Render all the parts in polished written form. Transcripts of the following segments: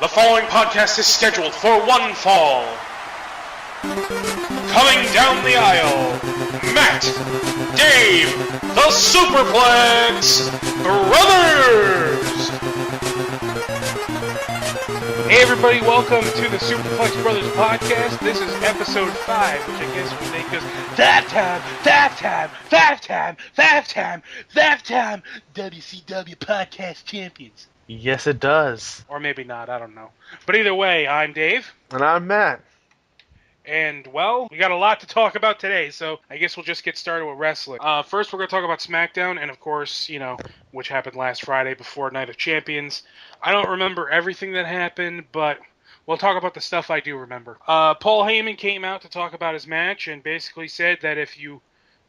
The following podcast is scheduled for one fall. Coming down the aisle, Matt, Dave, the SuperPlex Brothers! Hey everybody, welcome to the SuperPlex Brothers podcast. This is episode 5, which I guess would make us five time WCW podcast champions. Yes, it does. Or maybe not, I don't know. But either way, I'm Dave. And I'm Matt. And, well, we got a lot to talk about today, so I guess we'll just get started with wrestling. First, we're going to talk about Smackdown, and of course, which happened last Friday before Night of Champions. I don't remember everything that happened, but we'll talk about the stuff I do remember. Paul Heyman came out to talk about his match and basically said that if you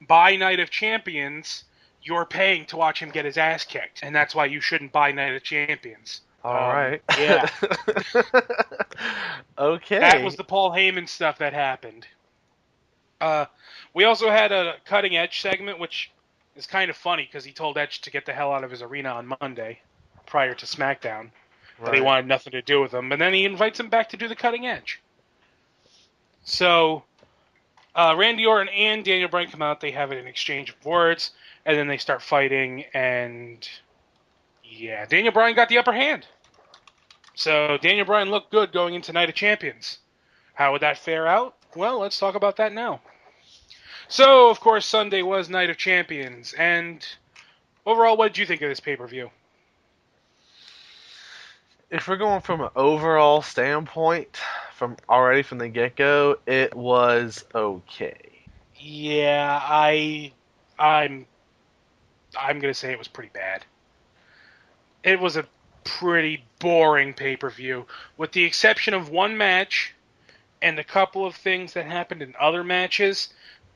buy Night of Champions, you're paying to watch him get his ass kicked, and that's why you shouldn't buy Night of Champions. All right. Yeah. Okay. That was the Paul Heyman stuff that happened. We also had a Cutting Edge segment, which is kind of funny because he told Edge to get the hell out of his arena on Monday, prior to SmackDown. Right. But he wanted nothing to do with him, and then he invites him back to do the Cutting Edge. So, Randy Orton and Daniel Bryan come out, they have an exchange of words, and then they start fighting, and yeah, Daniel Bryan got the upper hand. So, Daniel Bryan looked good going into Night of Champions. How would that fare out? Well, let's talk about that now. So, of course, Sunday was Night of Champions, and overall, what did you think of this pay-per-view? If we're going from an overall standpoint, from the get-go, it was okay. Yeah, I'm gonna say it was pretty bad. It was a pretty boring pay-per-view, with the exception of one match and a couple of things that happened in other matches.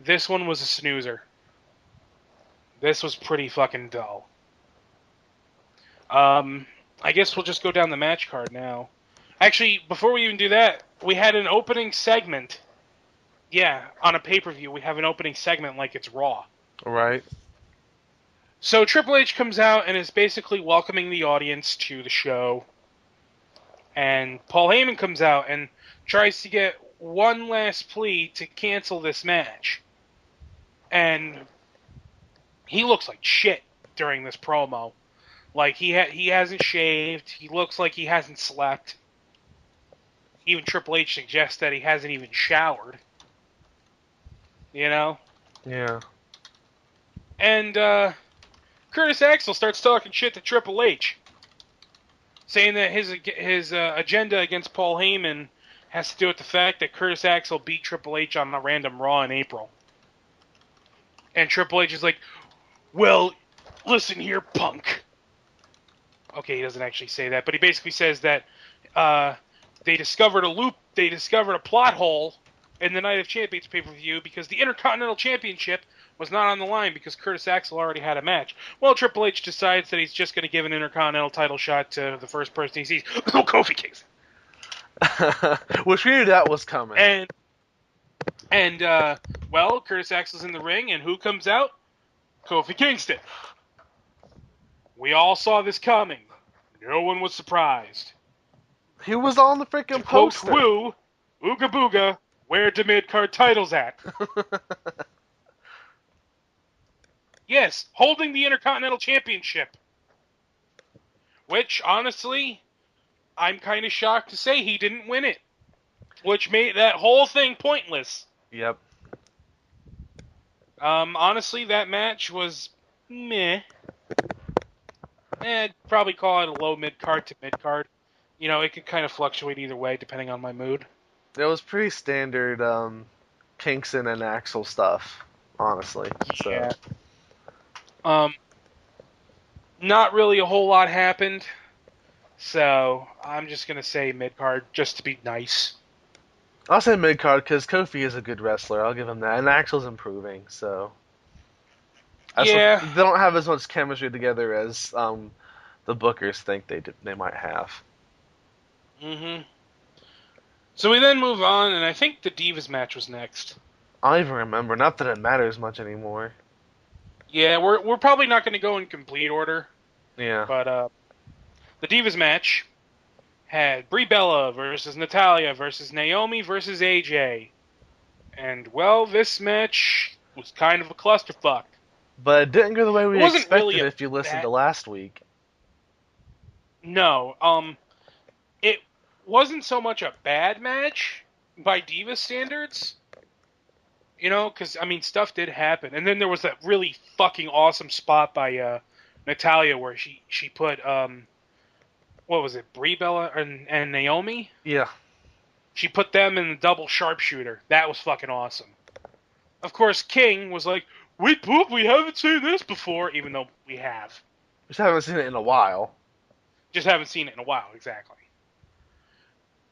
This one was a snoozer. This was pretty fucking dull. I guess we'll just go down the match card now. Actually, before we even do that, we had an opening segment. Yeah, on a pay-per-view, we have an opening segment like it's Raw. Right. So Triple H comes out and is basically welcoming the audience to the show. And Paul Heyman comes out and tries to get one last plea to cancel this match. And he looks like shit during this promo. Like, he hasn't shaved. He looks like he hasn't slept. Even Triple H suggests that he hasn't even showered. You know? Yeah. And, Curtis Axel starts talking shit to Triple H, saying that his agenda against Paul Heyman has to do with the fact that Curtis Axel beat Triple H on a random Raw in April. And Triple H is like, well, listen here, punk. Okay, he doesn't actually say that, but he basically says that they discovered a plot hole in the Night of Champions pay-per-view because the Intercontinental Championship was not on the line because Curtis Axel already had a match. Well, Triple H decides that he's just going to give an Intercontinental title shot to the first person he sees. Oh, Kofi Kingston. Which we knew that was coming. Well, Curtis Axel's in the ring, and who comes out? Kofi Kingston. We all saw this coming. No one was surprised. He was on the freaking poster. Quote Woo, Ooga Booga, where the mid-card titles at? Yes, holding the Intercontinental Championship. Which, honestly, I'm kind of shocked to say he didn't win it. Which made that whole thing pointless. Yep. Honestly, that match was meh. I'd probably call it a low mid-card to mid-card. It could kind of fluctuate either way, depending on my mood. It was pretty standard Kingston and Axel stuff, honestly. Yeah. So. Not really a whole lot happened, so I'm just going to say mid-card just to be nice. I'll say mid-card because Kofi is a good wrestler. I'll give him that. And Axel's improving, so. Yeah. They don't have as much chemistry together as the bookers think they might have. Mm-hmm. So we then move on, and I think the Divas match was next. I don't even remember. Not that it matters much anymore. Yeah, we're probably not going to go in complete order. Yeah. But the Divas match had Brie Bella versus Natalya versus Naomi versus AJ. And, well, this match was kind of a clusterfuck. But it didn't go the way It we wasn't really expected a if you listened bad... to last week. No, it wasn't so much a bad match by Diva standards. You know, because, I mean, stuff did happen. And then there was that really fucking awesome spot by Natalya where she put, what was it, Brie Bella and Naomi? Yeah. She put them in the double sharpshooter. That was fucking awesome. Of course, King was like, wait, Poop, we haven't seen this before, even though we have. Just haven't seen it in a while. Just haven't seen it in a while, exactly.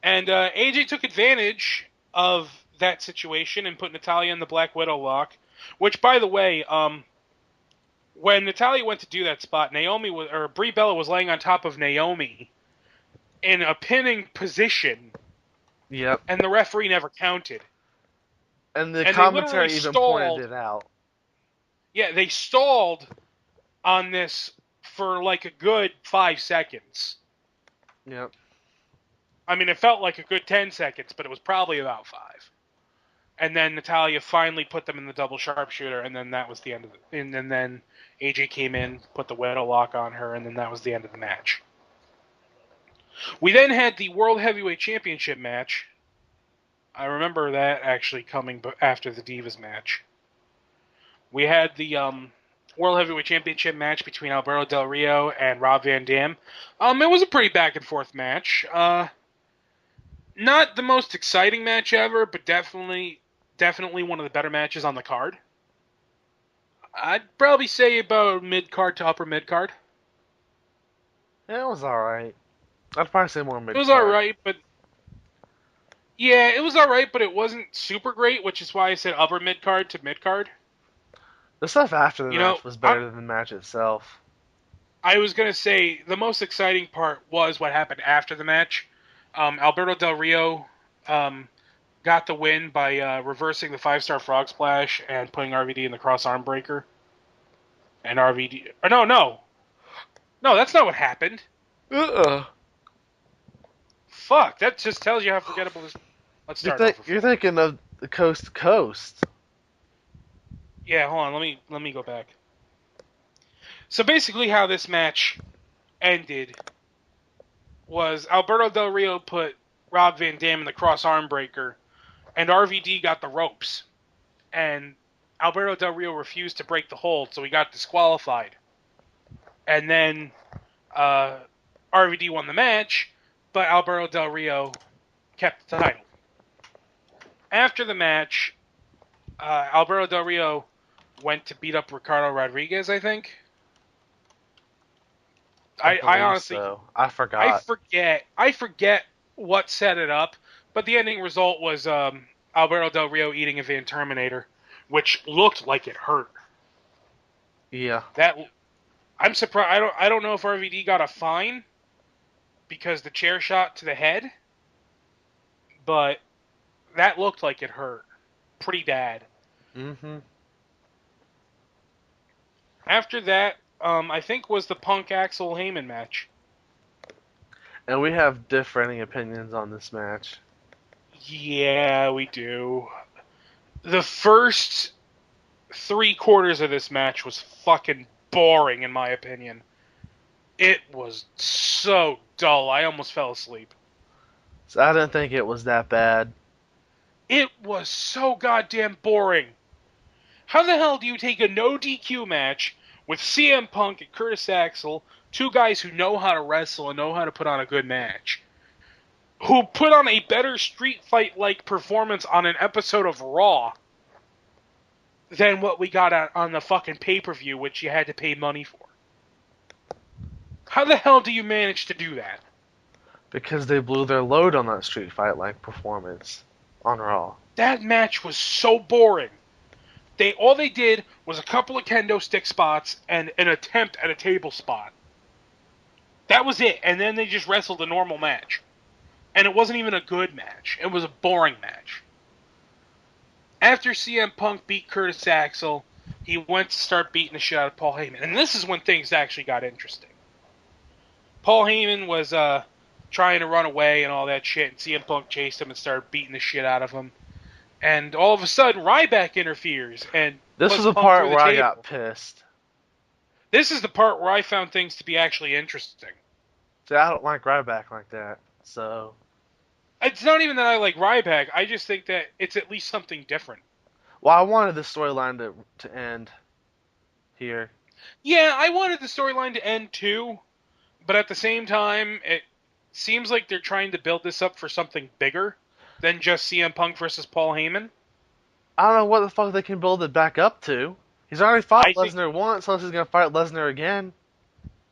And AJ took advantage of that situation and put Natalya in the Black Widow lock, which, by the way, when Natalya went to do that spot, Brie Bella was laying on top of Naomi in a pinning position. Yep. And the referee never counted. And the commentary even pointed it out. Yeah, they stalled on this for like a good 5 seconds. Yep. I mean, it felt like a good 10 seconds, but it was probably about 5. And then Natalya finally put them in the double sharpshooter, and then that was the end of it. And then AJ came in, put the Widow lock on her, and then that was the end of the match. We then had the World Heavyweight Championship match. I remember that actually coming after the Divas match. We had the World Heavyweight Championship match between Alberto Del Rio and Rob Van Dam. It was a pretty back-and-forth match. Not the most exciting match ever, but definitely one of the better matches on the card. I'd probably say about mid-card to upper mid-card. Yeah, it was alright. I'd probably say more mid-card. It was alright, but... Yeah, it was alright, but it wasn't super great, which is why I said upper mid-card to mid-card. The stuff after the match was better than the match itself. I was going to say, the most exciting part was what happened after the match. Alberto Del Rio got the win by reversing the 5-star frog splash and putting RVD in the cross arm breaker. And RVD... No, that's not what happened. Fuck, that just tells you how forgettable this... Let's start over. You're thinking of the Coast to Coast. Yeah, hold on, let me go back. So basically how this match ended was Alberto Del Rio put Rob Van Dam in the cross arm breaker, and RVD got the ropes. And Alberto Del Rio refused to break the hold, so he got disqualified. And then RVD won the match, but Alberto Del Rio kept the title. After the match, Alberto Del Rio went to beat up Ricardo Rodriguez, I think. I honestly... So. I forgot. I forget what set it up, but the ending result was Alberto Del Rio eating a Van Terminator, which looked like it hurt. Yeah. I'm surprised. I don't know if RVD got a fine because the chair shot to the head, but that looked like it hurt pretty bad. Mm-hmm. After that, I think was the Punk Axel Heyman match. And we have differing opinions on this match. Yeah, we do. The first 3/4 of this match was fucking boring, in my opinion. It was so dull, I almost fell asleep. So I didn't think it was that bad. It was so goddamn boring. How the hell do you take a no DQ match with CM Punk and Curtis Axel, two guys who know how to wrestle and know how to put on a good match, who put on a better street fight-like performance on an episode of Raw than what we got on the fucking pay-per-view, which you had to pay money for? How the hell do you manage to do that? Because they blew their load on that street fight-like performance on Raw. That match was so boring. All they did was a couple of kendo stick spots and an attempt at a table spot. That was it, and then they just wrestled a normal match. And it wasn't even a good match. It was a boring match. After CM Punk beat Curtis Axel, he went to start beating the shit out of Paul Heyman. And this is when things actually got interesting. Paul Heyman was trying to run away and all that shit, and CM Punk chased him and started beating the shit out of him. And all of a sudden, Ryback interferes and This puts was the Punk part through the where I table. got pissed. This is the part where I found things to be actually interesting. See, I don't like Ryback like that, so... It's not even that I like Ryback, I just think that it's at least something different. Well, I wanted the storyline to end here. Yeah, I wanted the storyline to end too, but at the same time, it seems like they're trying to build this up for something bigger than just CM Punk versus Paul Heyman. I don't know what the fuck they can build it back up to. He's already fought I think Lesnar once, unless he's gonna fight Lesnar again.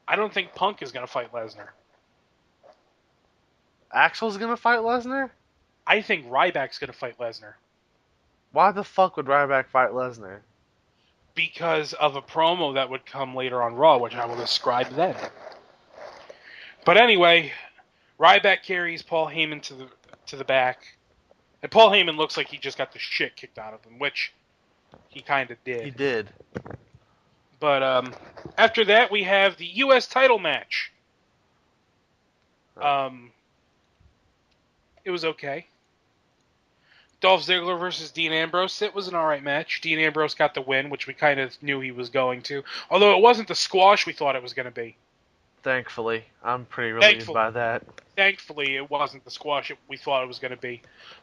I don't think Punk is going to fight Lesnar. Axel's gonna fight Lesnar? I think Ryback's going to fight Lesnar Why the fuck would Ryback fight Lesnar? because of a promo that would come later on Raw, which I will describe then. But anyway, Ryback carries Paul Heyman to the back, and Paul Heyman looks like he just got the shit kicked out of him, which he kind of did. He did. But after that, we have the U.S. title match. It was okay. Dolph Ziggler versus Dean Ambrose. It was an alright match. Dean Ambrose got the win, which we kind of knew he was going to. Although it wasn't the squash we thought it was going to be. Thankfully. I'm pretty relieved by that. Thankfully, it wasn't the squash we thought it was going to be.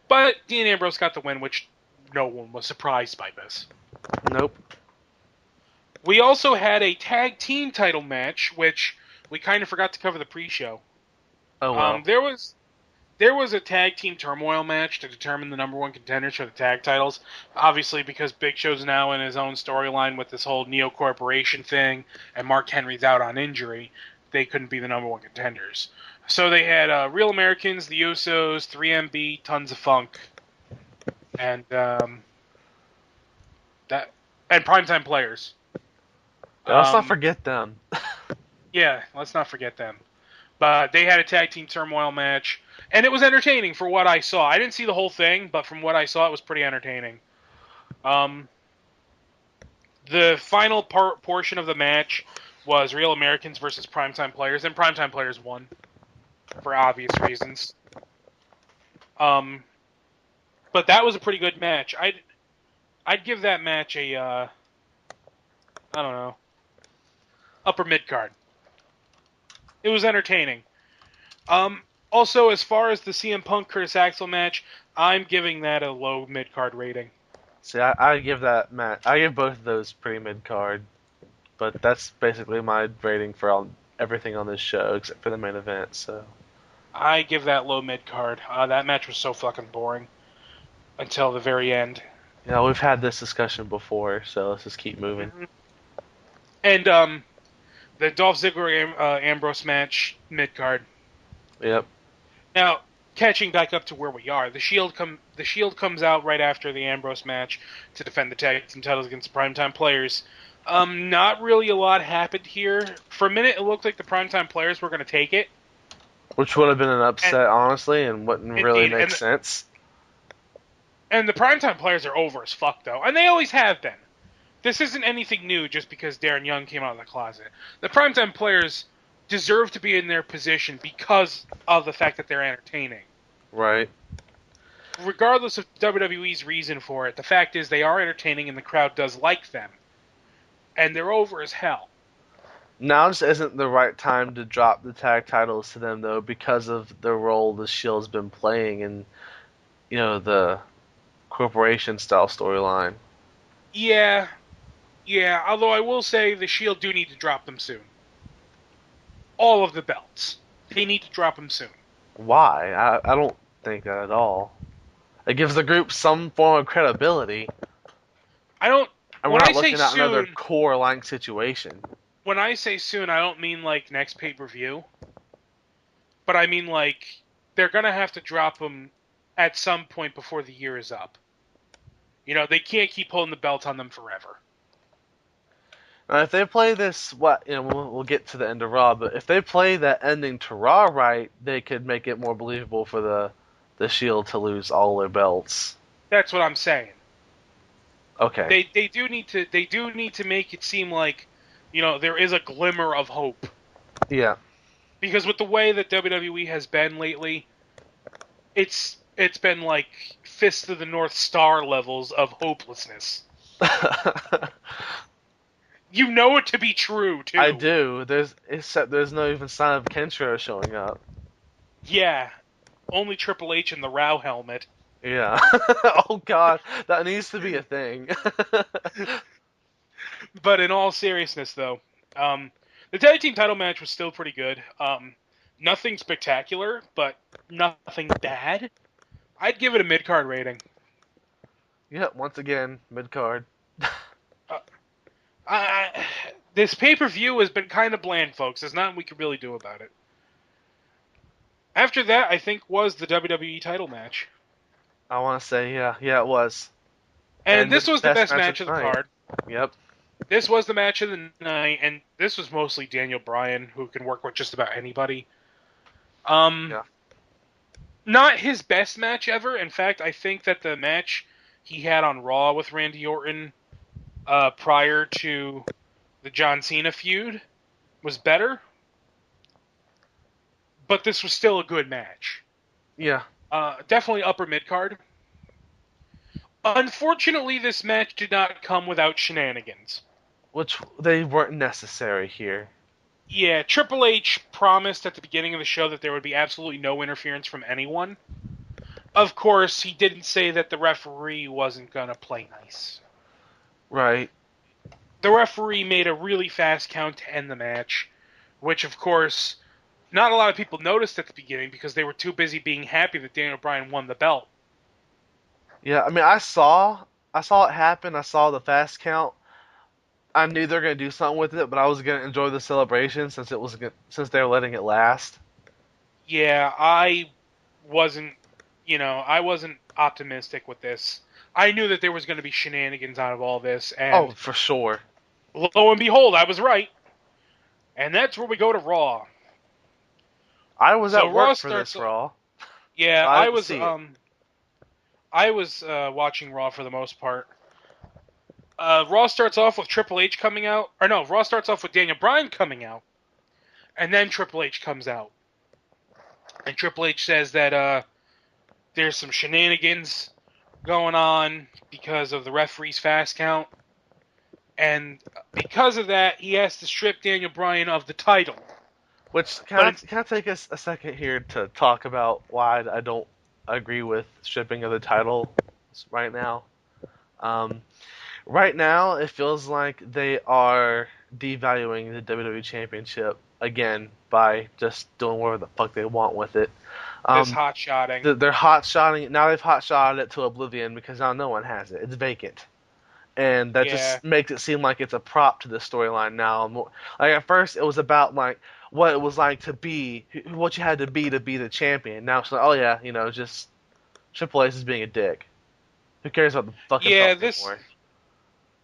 But Dean Ambrose got the win, which no one was surprised by this. Nope. We also had a tag team title match, which we kind of forgot to cover the pre-show. Oh, well. There was a tag team turmoil match to determine the number one contenders for the tag titles. Obviously, because Big Show's now in his own storyline with this whole Neo Corporation thing, and Mark Henry's out on injury, they couldn't be the number one contenders. So they had Real Americans, the Usos, 3MB, Tons of Funk, and Primetime Players. Let's not forget them. Yeah, let's not forget them. But they had a tag team turmoil match. And it was entertaining for what I saw. I didn't see the whole thing, but from what I saw, it was pretty entertaining. The final portion of the match was Real Americans versus Primetime Players, and Primetime Players won for obvious reasons. But that was a pretty good match. I'd give that match a I don't know, upper mid card. It was entertaining. Also, as far as the CM Punk Curtis Axel match, I'm giving that a low mid card rating. See, I give that match. I give both of those pretty mid card, but that's basically my rating for everything on this show except for the main event. So I give that low mid card. That match was so fucking boring until the very end. You know, we've had this discussion before, so let's just keep moving. Mm-hmm. And the Dolph Ziggler Ambrose match mid card. Yep. Now, catching back up to where we are, the Shield comes out right after the Ambrose match to defend the tag team titles against the Primetime Players. Not really a lot happened here. For a minute, it looked like the Primetime Players were going to take it. Which would have been an upset, honestly, and wouldn't really make sense. And the Primetime Players are over as fuck, though. And they always have been. This isn't anything new just because Darren Young came out of the closet. The Primetime Players deserve to be in their position because of the fact that they're entertaining. Right. Regardless of WWE's reason for it, the fact is they are entertaining and the crowd does like them. And they're over as hell. Now just isn't the right time to drop the tag titles to them, though, because of the role the Shield's been playing in, you know, the corporation-style storyline. Yeah, although I will say the Shield do need to drop them soon. All of the belts. They need to drop them soon. Why? I don't think that at all. It gives the group some form of credibility. And we're not looking at another core-like situation. When I say soon, I don't mean like next pay-per-view. But I mean like they're going to have to drop them at some point before the year is up. You know, they can't keep holding the belt on them forever. If they play this, we'll get to the end of Raw, but if they play that ending to Raw right, they could make it more believable for the Shield to lose all their belts. That's what I'm saying. Okay. They do need to make it seem like, you know, there is a glimmer of hope. Yeah. Because with the way that WWE has been lately, it's been like Fist of the North Star levels of hopelessness. You know it to be true, too. I do. There's no even sign of Kenshiro showing up. Yeah. Only Triple H in the Rao helmet. Yeah. Oh god, that needs to be a thing. But in all seriousness, though, the tag team title match was still pretty good. Nothing spectacular, but nothing bad. I'd give it a mid-card rating. Yeah, once again, mid-card. This pay-per-view has been kind of bland, folks. There's nothing we can really do about it. After that, I think, was the WWE title match. I want to say, yeah, it was. And this was the best match of the card. Yep. This was the match of the night, and this was mostly Daniel Bryan, who can work with just about anybody. Yeah. Not his best match ever. In fact, I think that the match he had on Raw with Randy Orton prior to the John Cena feud was better. But this was still a good match. Yeah. Definitely upper mid-card. Unfortunately, this match did not come without shenanigans. Which, they weren't necessary here. Yeah, Triple H promised at the beginning of the show that there would be absolutely no interference from anyone. Of course, he didn't say that the referee wasn't going to play nice. Right. The referee made a really fast count to end the match, which, of course, not a lot of people noticed at the beginning because they were too busy being happy that Daniel Bryan won the belt. Yeah, I mean, I saw it happen. I saw the fast count. I knew they were gonna do something with it, but I was gonna enjoy the celebration since they were letting it last. Yeah, I wasn't optimistic with this. I knew that there was going to be shenanigans out of all this, and for sure. Lo and behold, I was right. And that's where we go to Raw. I was at work for this Raw. Yeah, so I was watching Raw for the most part. Raw starts off with Triple H coming out. Or no, Raw starts off with Daniel Bryan coming out. And then Triple H comes out. And Triple H says that there's some shenanigans going on because of the referee's fast count. And because of that, he has to strip Daniel Bryan of the title. Which, can I take us a second here to talk about why I don't agree with stripping of the title right now? Right now, it feels like they are devaluing the WWE Championship again by just doing whatever the fuck they want with it. This hot-shotting. They're hot-shotting it. Now they've hot-shotted it to oblivion because now no one has it. It's vacant. And that just makes it seem like it's a prop to the storyline now. Like, at first, it was about, like, what it was like to be, what you had to be the champion. Now it's like, oh yeah, just Triple H is being a dick. Who cares about the fucking belt anymore?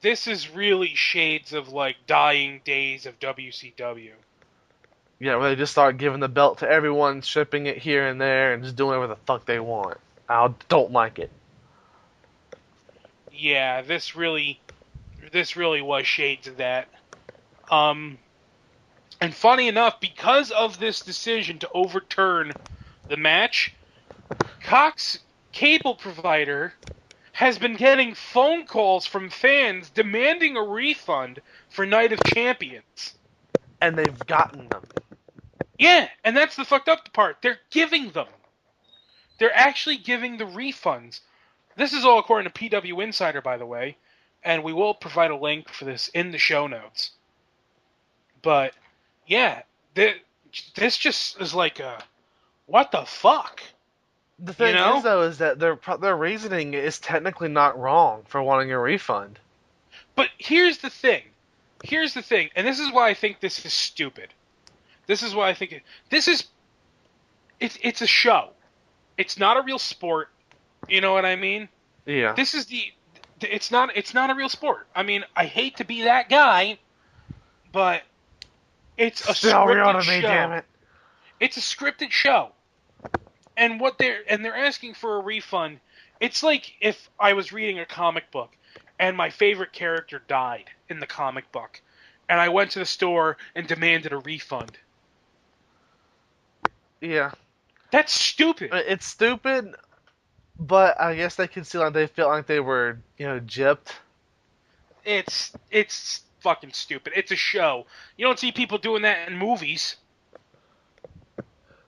This is really shades of, like, dying days of WCW. Yeah, where they just start giving the belt to everyone, stripping it here and there, and just doing whatever the fuck they want. I don't like it. Yeah, this really was shades of that. And funny enough, because of this decision to overturn the match, Cox cable provider has been getting phone calls from fans demanding a refund for Night of Champions. And they've gotten them. Yeah, and that's the fucked up part. They're giving them. They're actually giving the refunds. This is all according to PW Insider, by the way, and we will provide a link for this in the show notes. But, yeah, this just is like a, what the fuck? The thing is, though, is that their reasoning is technically not wrong for wanting a refund. But here's the thing, and this is why I think this is stupid. This is why I think it's a show. It's not a real sport. You know what I mean? Yeah. It's not a real sport. I mean, I hate to be that guy, but it's a scripted show. Damn it. It's a scripted show. And they're asking for a refund. It's like if I was reading a comic book and my favorite character died in the comic book and I went to the store and demanded a refund. Yeah. That's stupid. It's stupid, but I guess they can see like they felt like they were, gypped. It's fucking stupid. It's a show. You don't see people doing that in movies.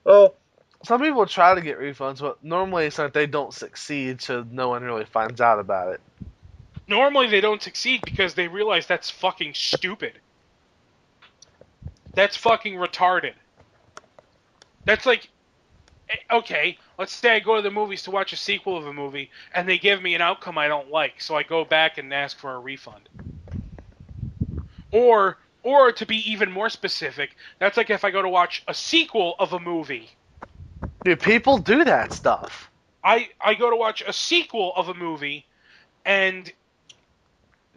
Well, some people try to get refunds, but normally it's like they don't succeed, so no one really finds out about it. Normally they don't succeed because they realize that's fucking stupid. That's fucking retarded. That's like, okay, let's say I go to the movies to watch a sequel of a movie, and they give me an outcome I don't like, so I go back and ask for a refund. Or to be even more specific, that's like if I go to watch a sequel of a movie. Dude, people do that stuff. I go to watch a sequel of a movie, and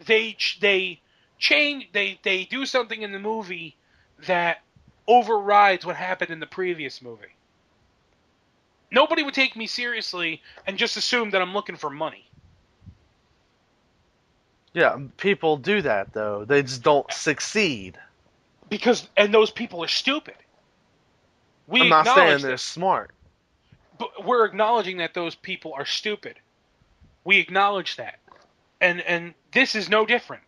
they change, they do something in the movie that overrides what happened in the previous movie. Nobody would take me seriously and just assume that I'm looking for money. Yeah, people do that though. They just don't succeed. And those people are stupid. I'm not saying they're smart. But we're acknowledging that those people are stupid. We acknowledge that. And this is no different.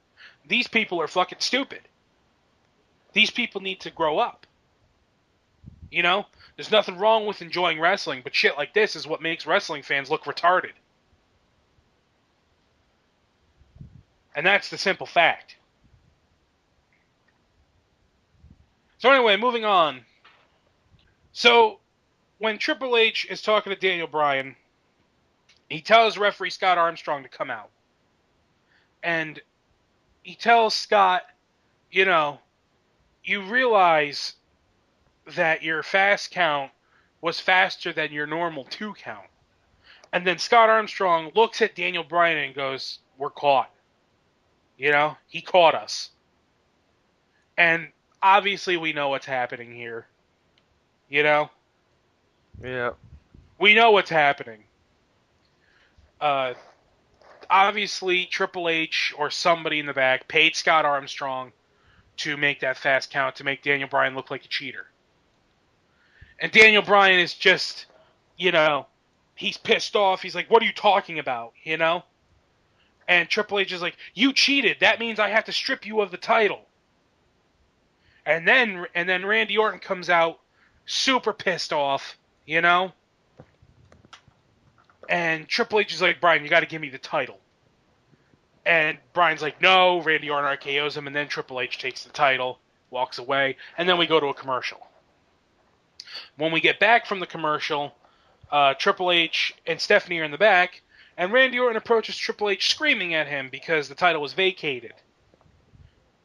These people are fucking stupid. These people need to grow up. You know? There's nothing wrong with enjoying wrestling, but shit like this is what makes wrestling fans look retarded. And that's the simple fact. So anyway, moving on. So, when Triple H is talking to Daniel Bryan, he tells referee Scott Armstrong to come out. And he tells Scott, you realize that your fast count was faster than your normal 2 count. And then Scott Armstrong looks at Daniel Bryan and goes, we're caught. He caught us. And obviously we know what's happening here. Yeah. We know what's happening. Obviously Triple H or somebody in the back paid Scott Armstrong to make that fast count to make Daniel Bryan look like a cheater. And Daniel Bryan is just, he's pissed off. He's like, what are you talking about, And Triple H is like, you cheated. That means I have to strip you of the title. And then Randy Orton comes out super pissed off, And Triple H is like, Bryan, you got to give me the title. And Bryan's like, no. Randy Orton RKO's him, and then Triple H takes the title, walks away, and then we go to a commercial. When we get back from the commercial, Triple H and Stephanie are in the back, and Randy Orton approaches Triple H screaming at him because the title was vacated.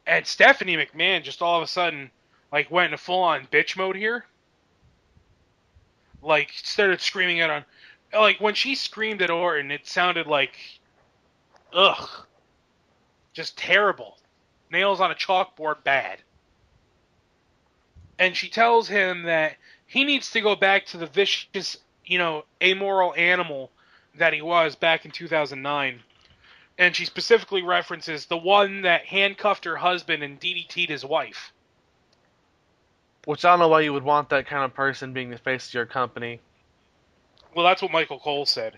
And Stephanie McMahon just all of a sudden went into full-on bitch mode here. Started screaming at him. When she screamed at Orton, it sounded like, ugh, just terrible. Nails on a chalkboard bad. And she tells him that he needs to go back to the vicious, amoral animal that he was back in 2009. And she specifically references the one that handcuffed her husband and DDT'd his wife. Which I don't know why you would want that kind of person being the face of your company. Well, that's what Michael Cole said.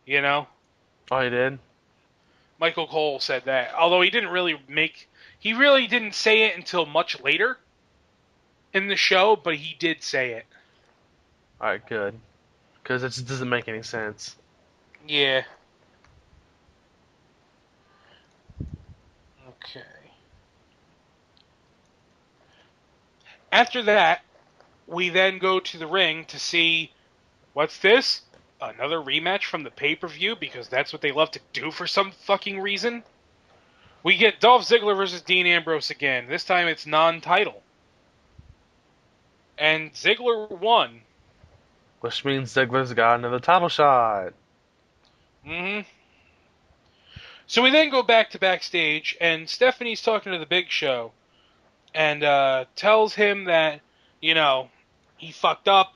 Oh, he did? Michael Cole said that. Although he really didn't say it until much later in the show, but he did say it. Alright, good. Because it just doesn't make any sense. Yeah. Okay. After that, we then go to the ring to see, what's this? Another rematch from the pay-per-view, because that's what they love to do for some fucking reason. We get Dolph Ziggler versus Dean Ambrose again. This time it's non-title. And Ziggler won. Which means Ziggler's got another title shot. Mm-hmm. So we then go back to backstage, and Stephanie's talking to the Big Show, and tells him that, he fucked up,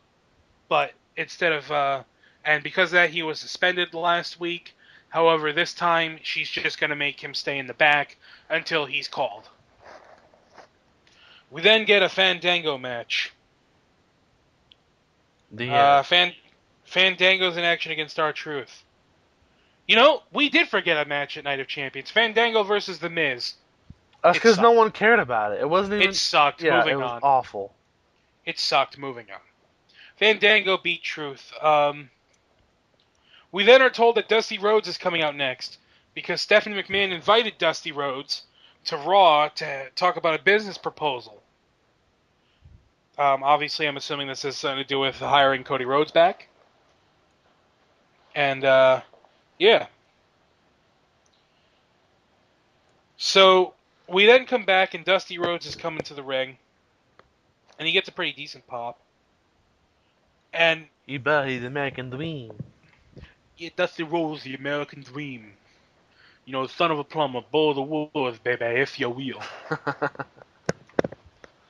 but instead of, and because of that he was suspended last week. However, this time she's just going to make him stay in the back until he's called. We then get a Fandango match. The Fandango's in action against R-Truth. You know, we did forget a match at Night of Champions. Fandango versus The Miz. That's It because no sucked. one cared about it. It wasn't even. It sucked. Yeah, it Moving was on. awful. It sucked. Moving on. Fandango beat Truth. We then are told that Dusty Rhodes is coming out next because Stephanie McMahon invited Dusty Rhodes to Raw to talk about a business proposal. Obviously, I'm assuming this has something to do with hiring Cody Rhodes back. And, yeah. So, we then come back and Dusty Rhodes is coming to the ring. And he gets a pretty decent pop. And... You bet he's the American dream. Yeah, Dusty Rhodes, the American dream. You know, son of a plumber, bull of the woods, baby, if you will.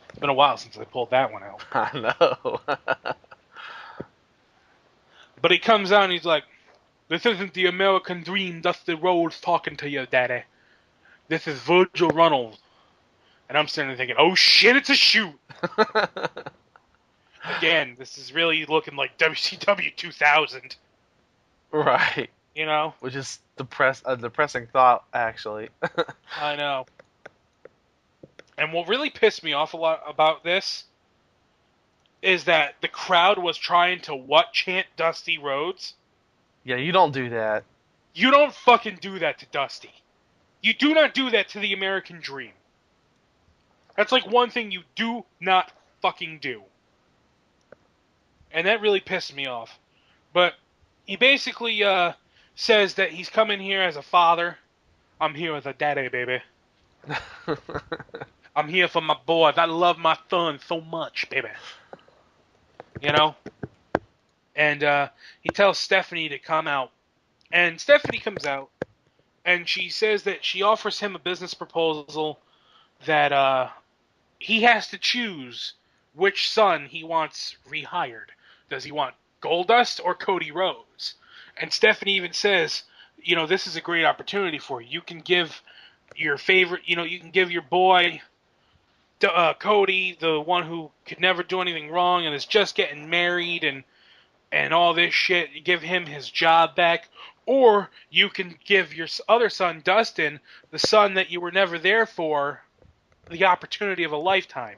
It's been a while since I pulled that one out. I know. But he comes out and he's like, this isn't the American dream, Dusty Rhodes talking to you, daddy. This is Virgil Runnels. And I'm sitting there thinking, oh shit, it's a shoot. Again, this is really looking like WCW 2000. Right. You know? Which is a depressing thought, actually. I know. And what really pissed me off a lot about this is that the crowd was trying to chant Dusty Rhodes. Yeah, you don't do that. You don't fucking do that to Dusty. You do not do that to the American dream. That's like one thing you do not fucking do. And that really pissed me off. But he basically says that he's coming here as a father. I'm here as a daddy, baby. I'm here for my boys. I love my son so much, baby. You know? And he tells Stephanie to come out. And Stephanie comes out. And she says that she offers him a business proposal that he has to choose which son he wants rehired. Does he want Goldust or Cody Rhodes? And Stephanie even says, you know, this is a great opportunity for you. You can give your favorite, you know, you can give your boy, Cody, the one who could never do anything wrong and is just getting married and all this shit, you give him his job back. Or you can give your other son, Dustin, the son that you were never there for, the opportunity of a lifetime.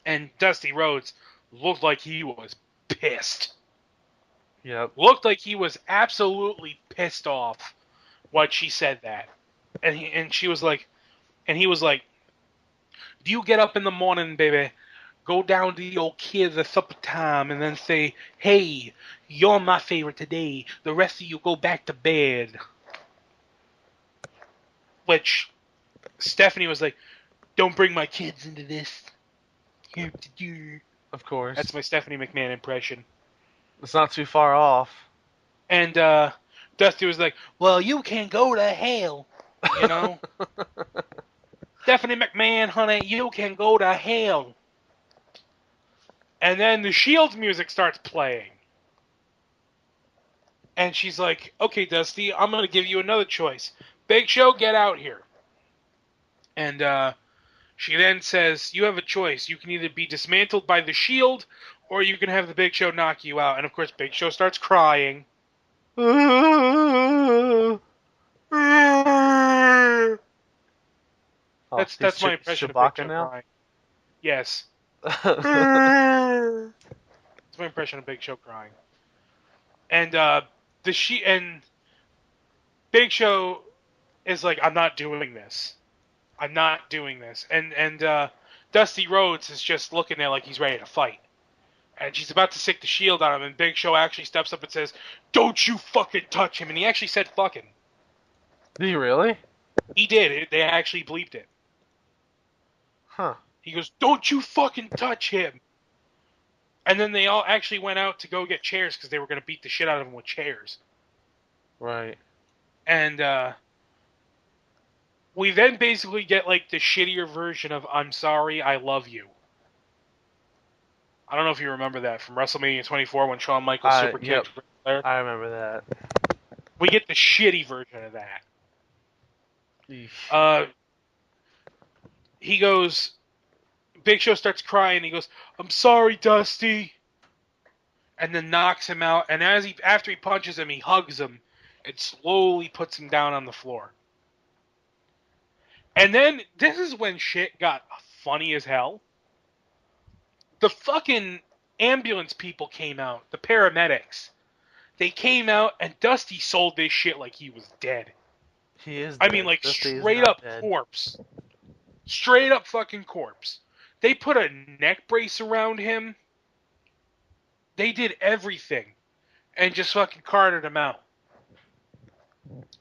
And Dusty Rhodes looked like he was pissed. Yep. Looked like he was absolutely pissed off when she said that. And he was like, do you get up in the morning, baby, go down to your kids at supper time and then say, hey, you're my favorite today. The rest of you go back to bed. Which Stephanie was like, don't bring my kids into this. Of course. That's my Stephanie McMahon impression. It's not too far off. And Dusty was like, well, you can go to hell. You know? Stephanie McMahon, honey, you can go to hell. And then the Shield's music starts playing. And she's like, okay, Dusty, I'm going to give you another choice. Big Show, get out here. And she then says, you have a choice. You can either be dismantled by the Shield, or you can have the Big Show knock you out. And, of course, Big Show starts crying. Oh, That's my impression of Big Show now? crying. Yes. That's my impression of Big Show crying. And Big Show is like, I'm not doing this. I'm not doing this. And Dusty Rhodes is just looking there like he's ready to fight. And she's about to stick the Shield on him, and Big Show actually steps up and says, don't you fucking touch him. And he actually said fucking. Did he really? He did. They actually bleeped it. Huh. He goes, don't you fucking touch him. And then they all actually went out to go get chairs because they were going to beat the shit out of him with chairs. Right. And we then basically get like the shittier version of I'm sorry, I love you. I don't know if you remember that from WrestleMania 24 when Shawn Michaels super kicked Ric Flair. I remember that. We get the shitty version of that. Eesh. He goes, Big Show starts crying. He goes, "I'm sorry, Dusty," and then knocks him out. And after he punches him, he hugs him and slowly puts him down on the floor. And then this is when shit got funny as hell. The fucking ambulance people came out, the paramedics. They came out and Dusty sold this shit like he was dead. He is I dead. mean, like, Dusty straight up dead. corpse. Straight up fucking corpse. They put a neck brace around him. They did everything. And just fucking carted him out.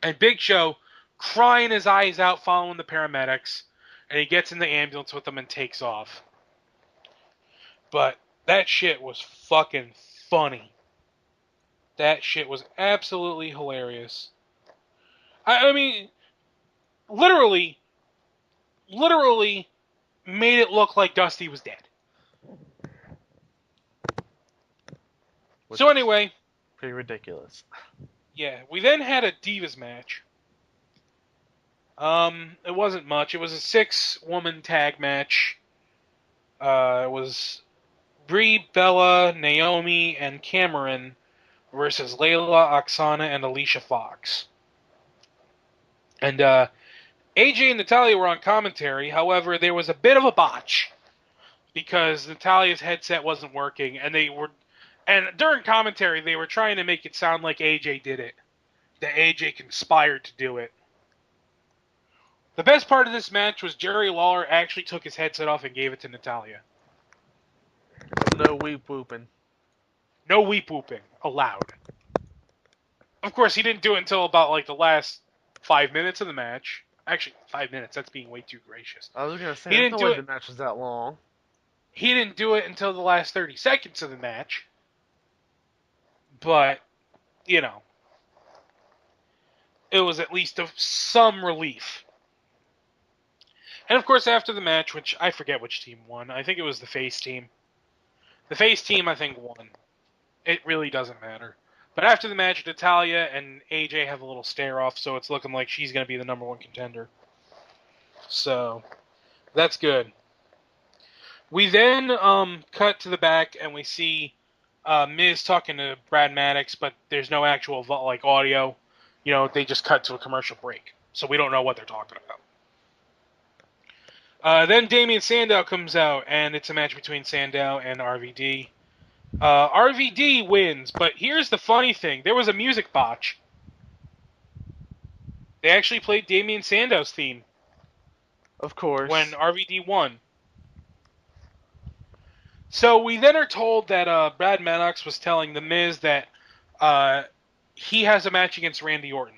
And Big Show, crying his eyes out following the paramedics. And he gets in the ambulance with them and takes off. But that shit was fucking funny. That shit was absolutely hilarious. I mean, literally made it look like Dusty was dead. So anyway, pretty ridiculous. Yeah, we then had a Divas match. It wasn't much. It was a 6-woman tag match. It was Brie, Bella, Naomi, and Cameron versus Layla, Oksana, and Alicia Fox. And AJ and Natalya were on commentary. However, there was a bit of a botch because Natalya's headset wasn't working, and during commentary they were trying to make it sound like AJ did it, that AJ conspired to do it. The best part of this match was Jerry Lawler actually took his headset off and gave it to Natalya. No weep whooping. No weep whooping allowed. Of course, he didn't do it until about like the last 5 minutes of the match. Actually, 5 minutes. That's being way too gracious. I was gonna say, I didn't know the match was that long. He didn't do it until the last 30 seconds of the match. But, you know, it was at least some relief. And of course, after the match, which I forget which team won. I think it was the face team. The face team, I think, won. It really doesn't matter. But after the match, Natalya and AJ have a little stare-off, so it's looking like she's going to be the number 1 contender. So, that's good. We then cut to the back, and we see Miz talking to Brad Maddox, but there's no actual audio. You know, they just cut to a commercial break, so we don't know what they're talking about. Then Damian Sandow comes out, and it's a match between Sandow and RVD. RVD wins, but here's the funny thing. There was a music botch. They actually played Damian Sandow's theme. Of course. When RVD won. So we then are told that Brad Maddox was telling The Miz that he has a match against Randy Orton.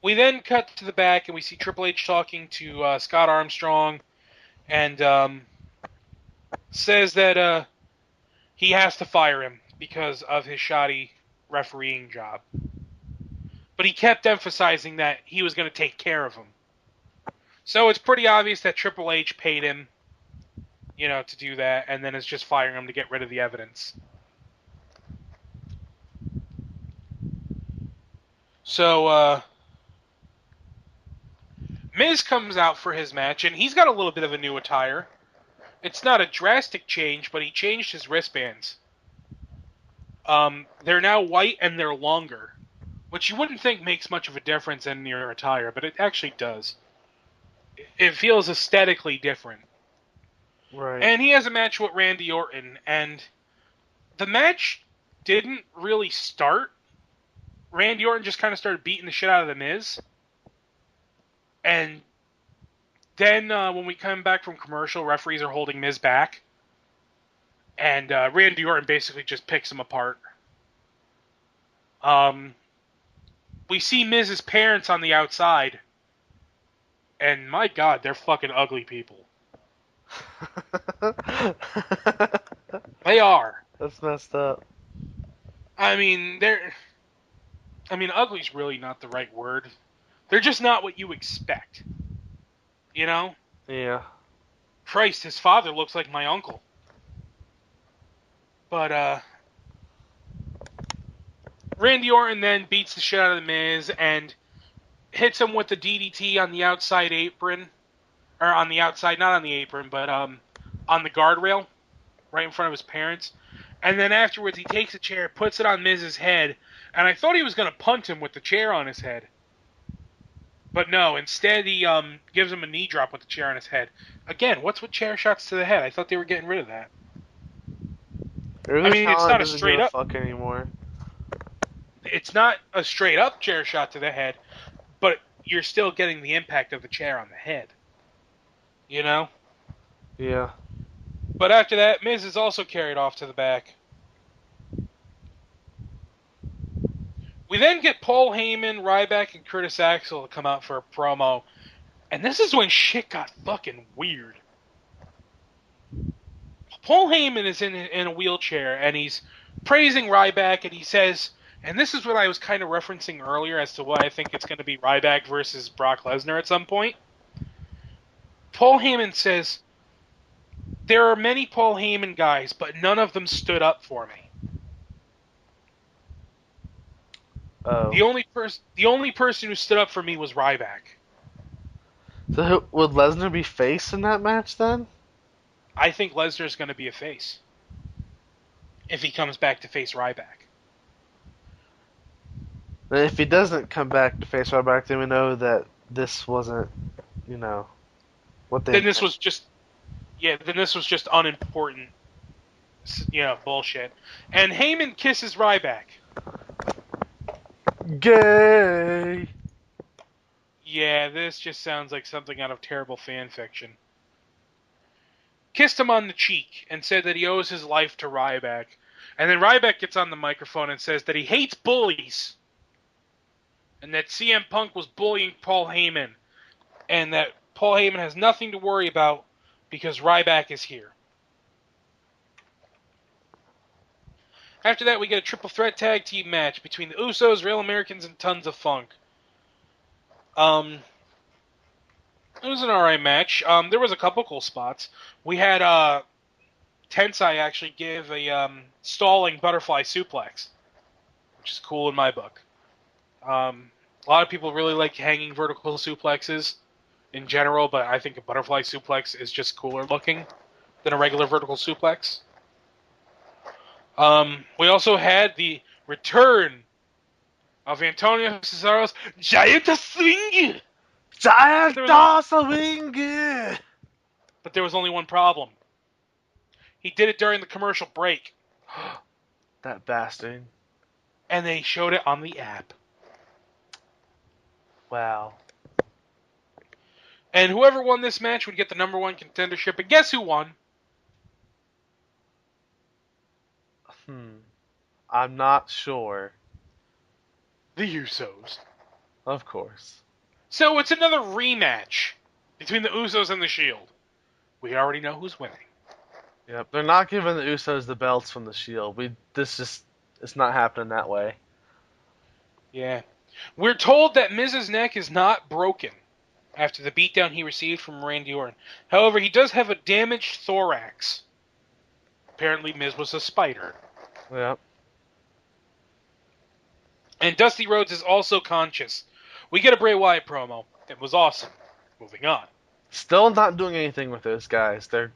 We then cut to the back and we see Triple H talking to Scott Armstrong and says that he has to fire him because of his shoddy refereeing job. But he kept emphasizing that he was going to take care of him. So it's pretty obvious that Triple H paid him, to do that, and then is just firing him to get rid of the evidence. So, Miz comes out for his match, and he's got a little bit of a new attire. It's not a drastic change, but he changed his wristbands. They're now white and they're longer, which you wouldn't think makes much of a difference in your attire, but it actually does. It feels aesthetically different. Right. And he has a match with Randy Orton, and the match didn't really start. Randy Orton just kind of started beating the shit out of The Miz. And then when we come back from commercial, referees are holding Miz back. And Randy Orton basically just picks him apart. We see Miz's parents on the outside. And my God, they're fucking ugly people. They are. That's messed up. I mean, ugly's really not the right word. They're just not what you expect. You know? Yeah. Christ, his father looks like my uncle. But, Randy Orton then beats the shit out of The Miz and hits him with the DDT on the outside apron. or on the outside, not on the apron, but on the guardrail, right in front of his parents. And then afterwards, he takes a chair, puts it on Miz's head, and I thought he was going to punt him with the chair on his head. But no, instead he gives him a knee drop with the chair on his head. Again, what's with chair shots to the head? I thought they were getting rid of that. I mean, it's not a straight up fuck anymore. It's not a straight up chair shot to the head, but you're still getting the impact of the chair on the head. You know? Yeah. But after that, Miz is also carried off to the back. We then get Paul Heyman, Ryback, and Curtis Axel to come out for a promo. And this is when shit got fucking weird. Paul Heyman is in a wheelchair, and he's praising Ryback, and he says, and this is what I was kind of referencing earlier as to why I think it's going to be Ryback versus Brock Lesnar at some point. Paul Heyman says, there are many Paul Heyman guys, but none of them stood up for me. Oh. The only person who stood up for me was Ryback. So would Lesnar be face in that match then? I think Lesnar's going to be a face. If he comes back to face Ryback. And if he doesn't come back to face Ryback, then we know that this wasn't, what they... Then this was just unimportant, bullshit. And Heyman kisses Ryback. Gay! Yeah, this just sounds like something out of terrible fan fiction. Kissed him on the cheek and said that he owes his life to Ryback. And then Ryback gets on the microphone and says that he hates bullies. And that CM Punk was bullying Paul Heyman. And that Paul Heyman has nothing to worry about because Ryback is here. After that, we get a triple threat tag team match between the Usos, Real Americans, and Tons of Funk. It was an alright match. There was a couple cool spots. We had Tensai actually give a stalling butterfly suplex, which is cool in my book. A lot of people really like hanging vertical suplexes in general, but I think a butterfly suplex is just cooler looking than a regular vertical suplex. We also had the return of Antonio Cesaro's Giant Swing! Giant Swing! But there was only one problem. He did it during the commercial break. That bastard. And they showed it on the app. Wow. And whoever won this match would get the number one contendership. And guess who won? I'm not sure. The Usos. Of course. So it's another rematch between the Usos and the Shield. We already know who's winning. Yep, they're not giving the Usos the belts from the Shield. It's not happening that way. Yeah. We're told that Miz's neck is not broken after the beatdown he received from Randy Orton. However, he does have a damaged thorax. Apparently, Miz was a spider. Yep. And Dusty Rhodes is also conscious. We get a Bray Wyatt promo. It was awesome. Moving on. Still not doing anything with those guys. They're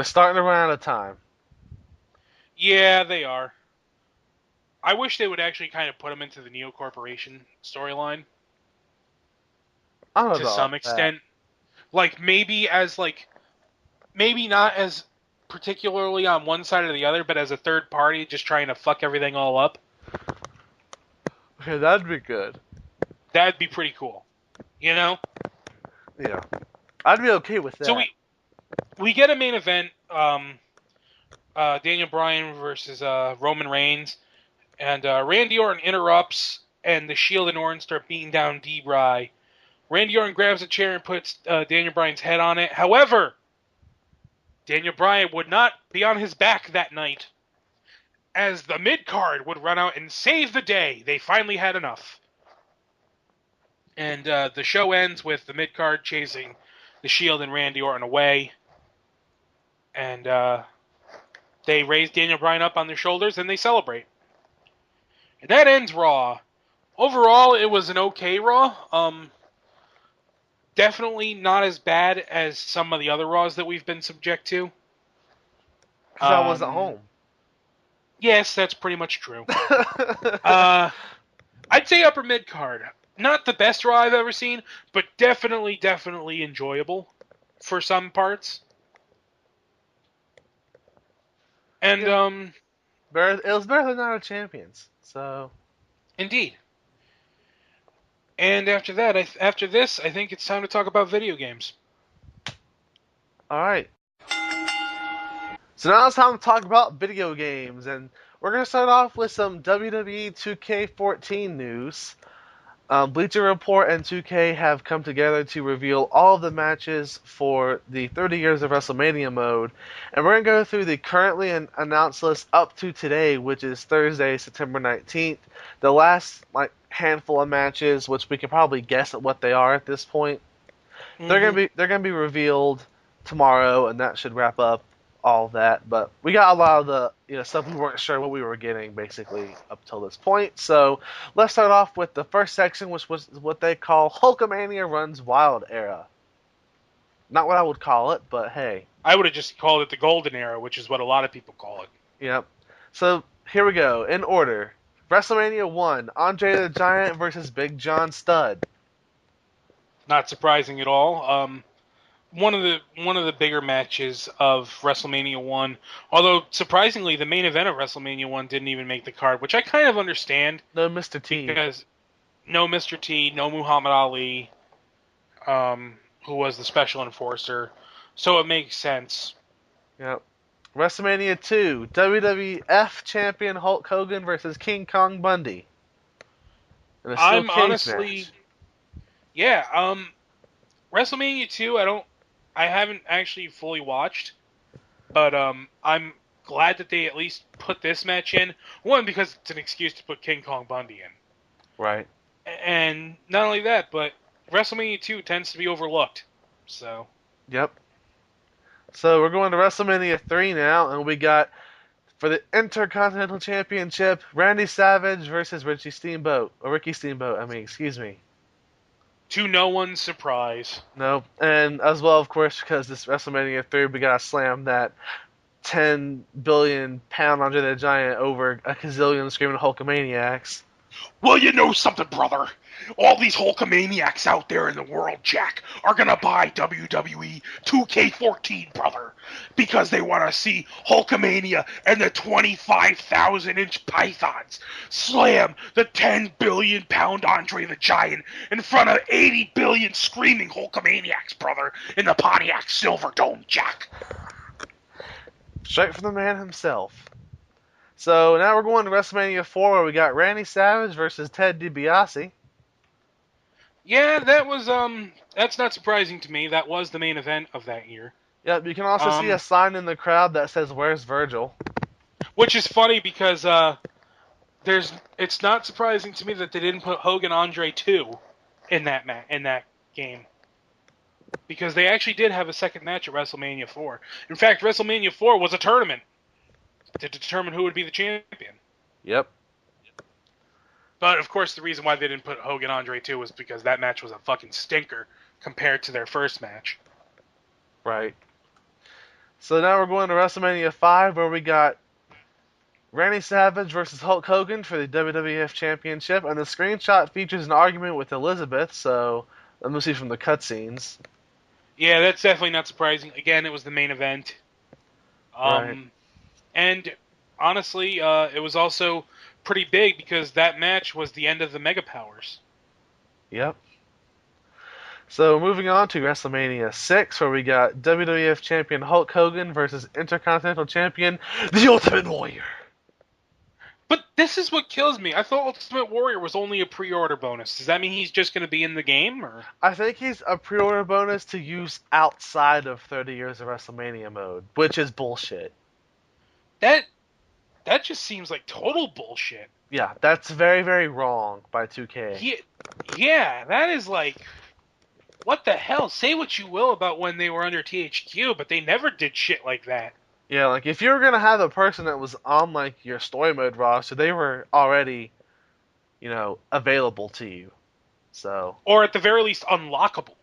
starting to run out of time. Yeah, they are. I wish they would actually kind of put them into the Neo Corporation storyline. I don't know. To some extent. Like, maybe not as particularly on one side or the other, but as a third party just trying to fuck everything all up. Okay, that'd be good. That'd be pretty cool. You know? Yeah. I'd be okay with that. So we get a main event, Daniel Bryan versus Roman Reigns, and Randy Orton interrupts, and the Shield and Orton start beating down D-Bry. Randy Orton grabs a chair and puts Daniel Bryan's head on it. However, Daniel Bryan would not be on his back that night, as the mid-card would run out and save the day. They finally had enough. And the show ends with the mid-card chasing the Shield and Randy Orton away. And they raise Daniel Bryan up on their shoulders and they celebrate. And that ends Raw. Overall, it was an okay Raw. definitely not as bad as some of the other Raws that we've been subject to. Because I was at home. Yes, that's pretty much true. I'd say upper mid card. Not the best Raw I've ever seen, but definitely enjoyable for some parts. And Yeah. It was better than Night of Champions. So. Indeed. And after this, I think it's time to talk about video games. All right. So now it's time to talk about video games, and we're going to start off with some WWE 2K14 news. Bleacher Report and 2K have come together to reveal all of the matches for the 30 Years of Wrestlemania mode, and we're going to go through the currently announced list up to today, which is Thursday, September 19th. The last handful of matches, which we can probably guess at what they are at this point, they're gonna be revealed tomorrow, and that should wrap up all that. But we got a lot of the stuff we weren't sure what we were getting basically up till this point. So let's start off with the first section, which was what they call Hulkamania Runs Wild era. Not what I would call it, but hey. I would have just called it the Golden Era, which is what a lot of people call it. Yep. So here we go in order. WrestleMania 1, Andre the Giant versus Big John Studd. Not surprising at all. One of the bigger matches of WrestleMania 1, although surprisingly the main event of WrestleMania 1 didn't even make the card, which I kind of understand. No Mr. T. Because no Mr. T, no Muhammad Ali, who was the special enforcer, so it makes sense. Yep. WrestleMania 2, WWF Champion Hulk Hogan versus King Kong Bundy. I'm honestly... Match. Yeah, WrestleMania 2, I haven't actually fully watched, but I'm glad that they at least put this match in. One, because it's an excuse to put King Kong Bundy in. Right. And not only that, but WrestleMania 2 tends to be overlooked. So. Yep. So we're going to WrestleMania 3 now, and we got, for the Intercontinental Championship, Randy Savage versus Ricky Steamboat. Excuse me. To no one's surprise. No, and as well, of course, because this WrestleMania 3, we gotta slam that 10 billion pound Andre the Giant over a gazillion screaming Hulkamaniacs. Well, you know something, brother. All these Hulkamaniacs out there in the world, Jack, are gonna buy WWE 2K14, brother, because they want to see Hulkamania and the 25,000-inch pythons slam the 10 billion pound Andre the Giant in front of 80 billion screaming Hulkamaniacs, brother, in the Pontiac Silverdome, Jack. Straight from the man himself. So now we're going to WrestleMania 4, where we got Randy Savage versus Ted DiBiase. Yeah, that was that's not surprising to me. That was the main event of that year. Yep, you can also see a sign in the crowd that says, "Where's Virgil?" Which is funny because it's not surprising to me that they didn't put Hogan Andre 2 in that game. Because they actually did have a second match at WrestleMania 4. In fact, WrestleMania 4 was a tournament to determine who would be the champion. Yep. But, of course, the reason why they didn't put Hogan Andre 2 was because that match was a fucking stinker compared to their first match. Right. So now we're going to WrestleMania 5, where we got Randy Savage versus Hulk Hogan for the WWF Championship, and the screenshot features an argument with Elizabeth, so let me see from the cutscenes. Yeah, that's definitely not surprising. Again, it was the main event. Right. And honestly, it was also pretty big because that match was the end of the Mega Powers. Yep. So moving on to WrestleMania 6, where we got WWF Champion Hulk Hogan versus Intercontinental Champion The Ultimate Warrior. But this is what kills me. I thought Ultimate Warrior was only a pre-order bonus. Does that mean he's just going to be in the game? Or? I think he's a pre-order bonus to use outside of 30 Years of WrestleMania mode, which is bullshit. That just seems like total bullshit. Yeah, that's very, very wrong by 2K. Yeah, that is like... What the hell? Say what you will about when they were under THQ, but they never did shit like that. Yeah, like, if you were going to have a person that was on, like, your story mode roster, they were already, available to you. So. Or at the very least, unlockable.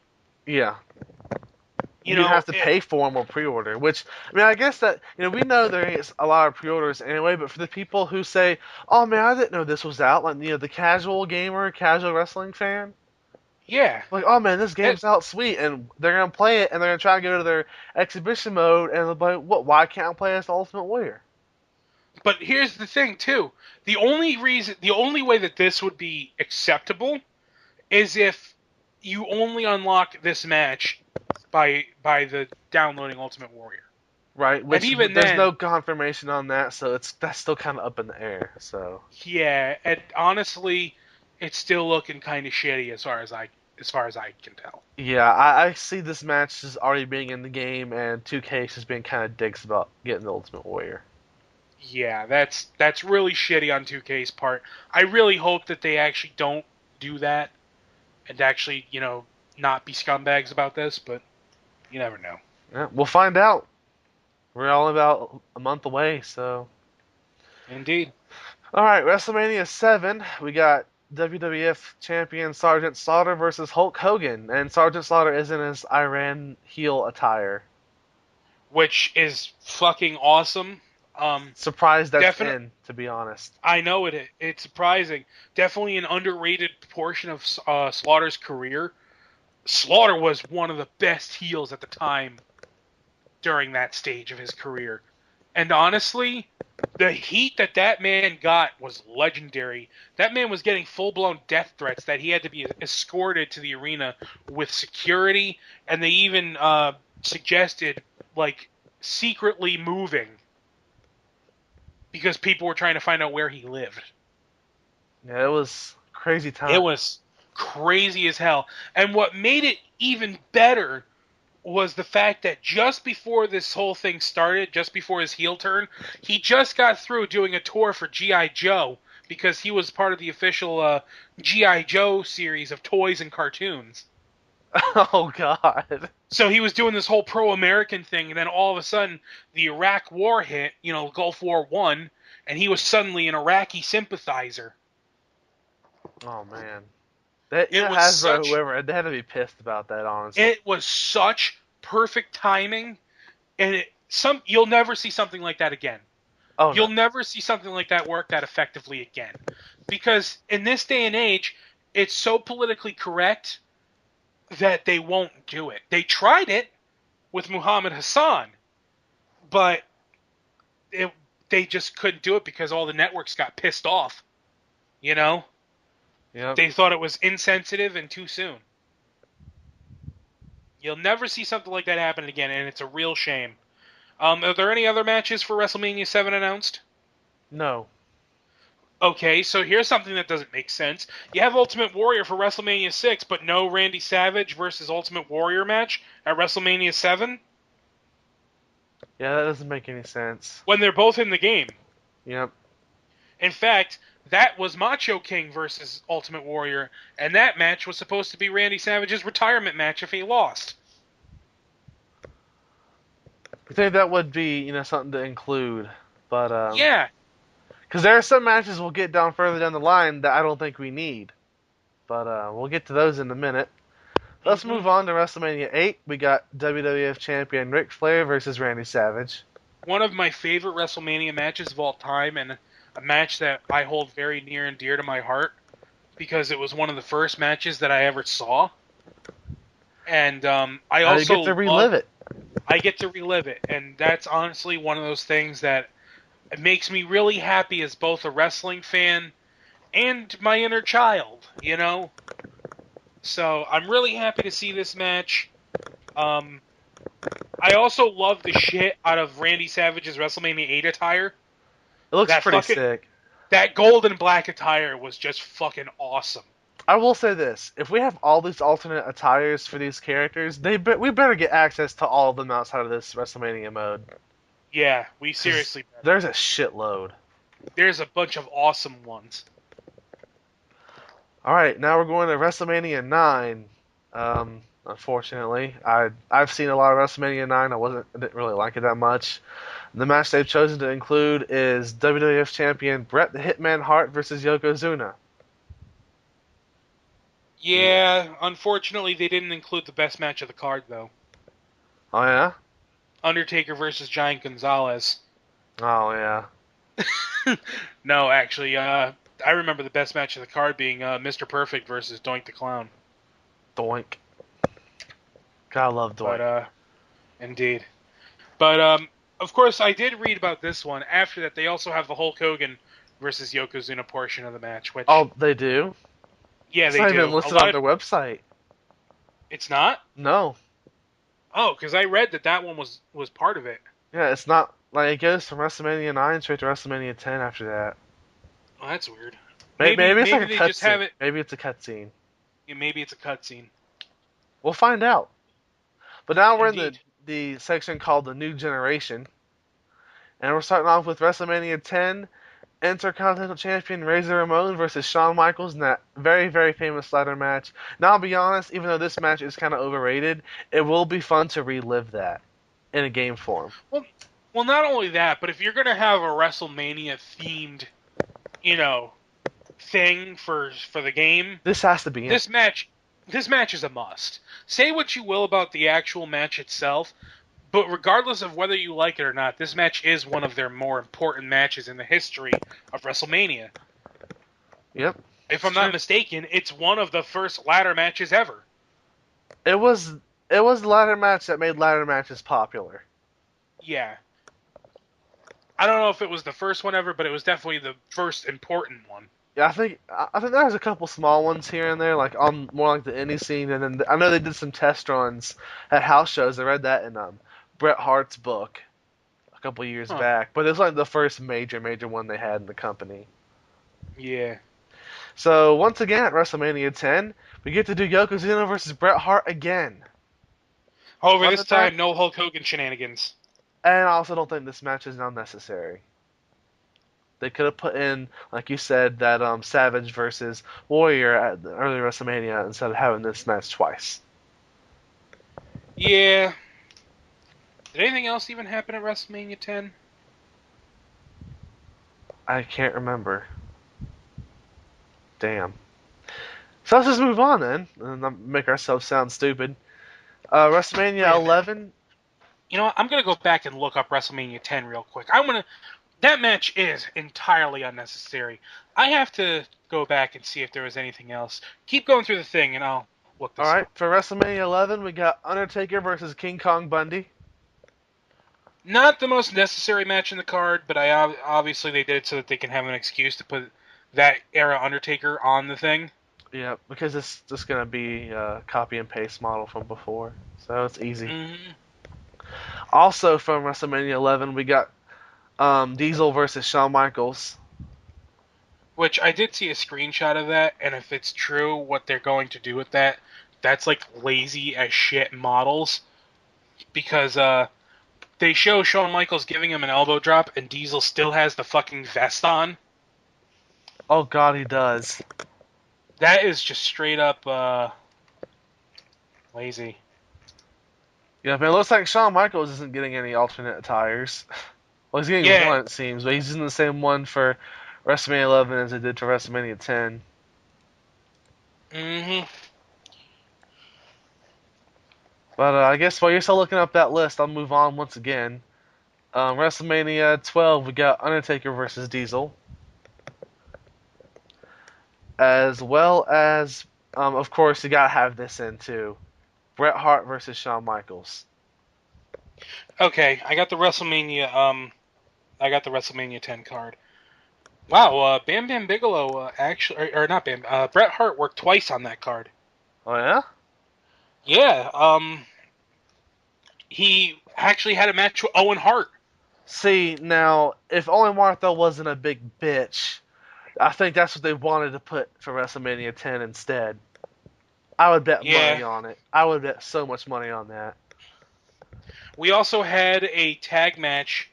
Yeah. You You know, have to pay for them or pre-order, which, I mean, I guess that, we know there is a lot of pre-orders anyway, but for the people who say, oh man, I didn't know this was out, like, the casual gamer, casual wrestling fan, yeah. like, oh man, this It, game's out, sweet, and they're gonna play it, and they're gonna try to go to their exhibition mode, and they're like, what, why can't I play as the Ultimate Warrior? but here's the thing too. The only way that this would be acceptable is if you only unlock this match by the downloading Ultimate Warrior. Right, And which even there's then, no confirmation on that, so that's still kind of up in the air, so. yeah, and honestly, it's still looking kind of shitty as far as I can tell. Yeah, I see this match as already being in the game, and 2K just being kind of dicks about getting the Ultimate Warrior. Yeah, that's really shitty on 2K's part. I really hope that they actually don't do that and actually, not be scumbags about this, but you never know. Yeah, we'll find out. We're all about a month away, so. Indeed. Alright, WrestleMania 7, we got WWF Champion Sergeant Slaughter versus Hulk Hogan, and Sergeant Slaughter is in his Iran heel attire. Which is fucking awesome. Surprised that's in, to be honest. I know it's surprising. Definitely an underrated portion of Slaughter's career. Slaughter was one of the best heels at the time during that stage of his career. And honestly, the heat that man got was legendary. That man was getting full-blown death threats that he had to be escorted to the arena with security, and they even suggested, like, secretly moving because people were trying to find out where he lived. Yeah, it was crazy time. It was crazy as hell. And what made it even better was the fact that just before this whole thing started, just before his heel turn, he just got through doing a tour for G.I. Joe because he was part of the official G.I. Joe series of toys and cartoons. Oh, God. So he was doing this whole pro-American thing, and then all of a sudden, the Iraq War hit, Gulf War I, and he was suddenly an Iraqi sympathizer. Oh, man. That, It was whoever, they had to be pissed about that, honestly. It was such perfect timing, and you'll never see something like that again. Oh, You'll no. never see something like that work that effectively again. Because in this day and age, it's so politically correct that they won't do it. They tried it with Muhammad Hassan, but they just couldn't do it because all the networks got pissed off. Yep. They thought it was insensitive and too soon. You'll never see something like that happen again, and it's a real shame. Are there any other matches for WrestleMania 7 announced? No. Okay, so here's something that doesn't make sense. You have Ultimate Warrior for WrestleMania 6, but no Randy Savage versus Ultimate Warrior match at WrestleMania 7? Yeah, that doesn't make any sense. When they're both in the game. Yep. In fact, that was Macho King versus Ultimate Warrior, and that match was supposed to be Randy Savage's retirement match if he lost. I think that would be, something to include, but Yeah. because there are some matches we'll get down further down the line that I don't think we need, but we'll get to those in a minute. Let's move on to WrestleMania 8. We got WWF Champion Ric Flair versus Randy Savage. One of my favorite WrestleMania matches of all time, and a match that I hold very near and dear to my heart because it was one of the first matches that I ever saw. And I also get to relive it. I get to relive it, and that's honestly one of those things that it makes me really happy as both a wrestling fan and my inner child, So I'm really happy to see this match. I also love the shit out of Randy Savage's WrestleMania 8 attire. It looks pretty sick. That gold and black attire was just fucking awesome. I will say this: if we have all these alternate attires for these characters, we better get access to all of them outside of this WrestleMania mode. Yeah, we seriously better. There's a shitload. There's a bunch of awesome ones. Alright, now we're going to WrestleMania 9. Unfortunately, I've seen a lot of WrestleMania 9. I didn't really like it that much. The match they've chosen to include is WWF Champion Bret the Hitman Hart versus Yokozuna. Yeah, unfortunately, they didn't include the best match of the card, though. Oh yeah. Undertaker versus Giant Gonzalez. Oh yeah. No, actually, I remember the best match of the card being Mr. Perfect versus Doink the Clown. Doink. Gotta love Doink. But, indeed. But, of course, I did read about this one. After that, they also have the Hulk Hogan versus Yokozuna portion of the match, which, Oh, they do? yeah, It's they not even do. listed on their website. It's not? No. Oh, because I read that one was part of it. Yeah, it's not. Like, it goes from WrestleMania 9 straight to WrestleMania 10 after that. Oh, that's weird. Maybe it's like a Maybe they just have cutscene. it. Maybe it's a cutscene. Yeah, maybe it's a cutscene. We'll find out. But now we're in Indeed. the section called the New Generation. And we're starting off with WrestleMania 10. Intercontinental Champion Razor Ramon versus Shawn Michaels in that very, very famous ladder match. Now, I'll be honest, even though this match is kind of overrated, it will be fun to relive that in a game form. Well, not only that, but if you're gonna have a WrestleMania themed, thing for the game, This has to be it. this match is a must. Say what you will about the actual match itself, but regardless of whether you like it or not, this match is one of their more important matches in the history of WrestleMania. Yep. If I'm not mistaken, it's one of the first ladder matches ever. It was the ladder match that made ladder matches popular. Yeah. I don't know if it was the first one ever, but it was definitely the first important one. Yeah, I think there's a couple small ones here and there, like on more like the indie scene, and then I know they did some test runs at house shows. I read that in Bret Hart's book a couple years back, but it was like the first major one they had in the company. Yeah. So once again at WrestleMania 10, we get to do Yokozuna versus Bret Hart again. However, this time no Hulk Hogan shenanigans. And I also don't think this match is now necessary. They could have put in, like you said, that Savage versus Warrior at the early WrestleMania instead of having this match twice. Yeah. Did anything else even happen at WrestleMania 10? I can't remember. Damn. So let's just move on then, and not make ourselves sound stupid. WrestleMania 11. You know what? I'm gonna go back and look up WrestleMania 10 real quick. That match is entirely unnecessary. I have to go back and see if there was anything else. Keep going through the thing, and I'll look this up. Alright, for WrestleMania 11, we got Undertaker versus King Kong Bundy. Not the most necessary match in the card, but obviously they did it so that they can have an excuse to put that era Undertaker on the thing. Yeah, because it's just going to be a copy and paste model from before, so it's easy. Mm-hmm. Also from WrestleMania 11, we got Diesel versus Shawn Michaels. Which I did see a screenshot of that, and if it's true what they're going to do with that, that's like lazy as shit models. Because they show Shawn Michaels giving him an elbow drop, and Diesel still has the fucking vest on. Oh god, he does. That is just straight up lazy. Yeah, but it looks like Shawn Michaels isn't getting any alternate attires. Well, he's getting one, it seems, but he's in the same one for WrestleMania 11 as he did for WrestleMania 10. Mm-hmm. But I guess while you're still looking up that list, I'll move on once again. WrestleMania 12, we got Undertaker versus Diesel. As well as, of course, you gotta have this in too. Bret Hart versus Shawn Michaels. Okay, I got the WrestleMania 10 card. Wow, Bam Bam Bigelow actually, or not Bam, Bret Hart worked twice on that card. Oh yeah? Yeah, he actually had a match with Owen Hart. See, now, if Owen Martha wasn't a big bitch, I think that's what they wanted to put for WrestleMania 10 instead. I would bet money on it. I would bet so much money on that. We also had a tag match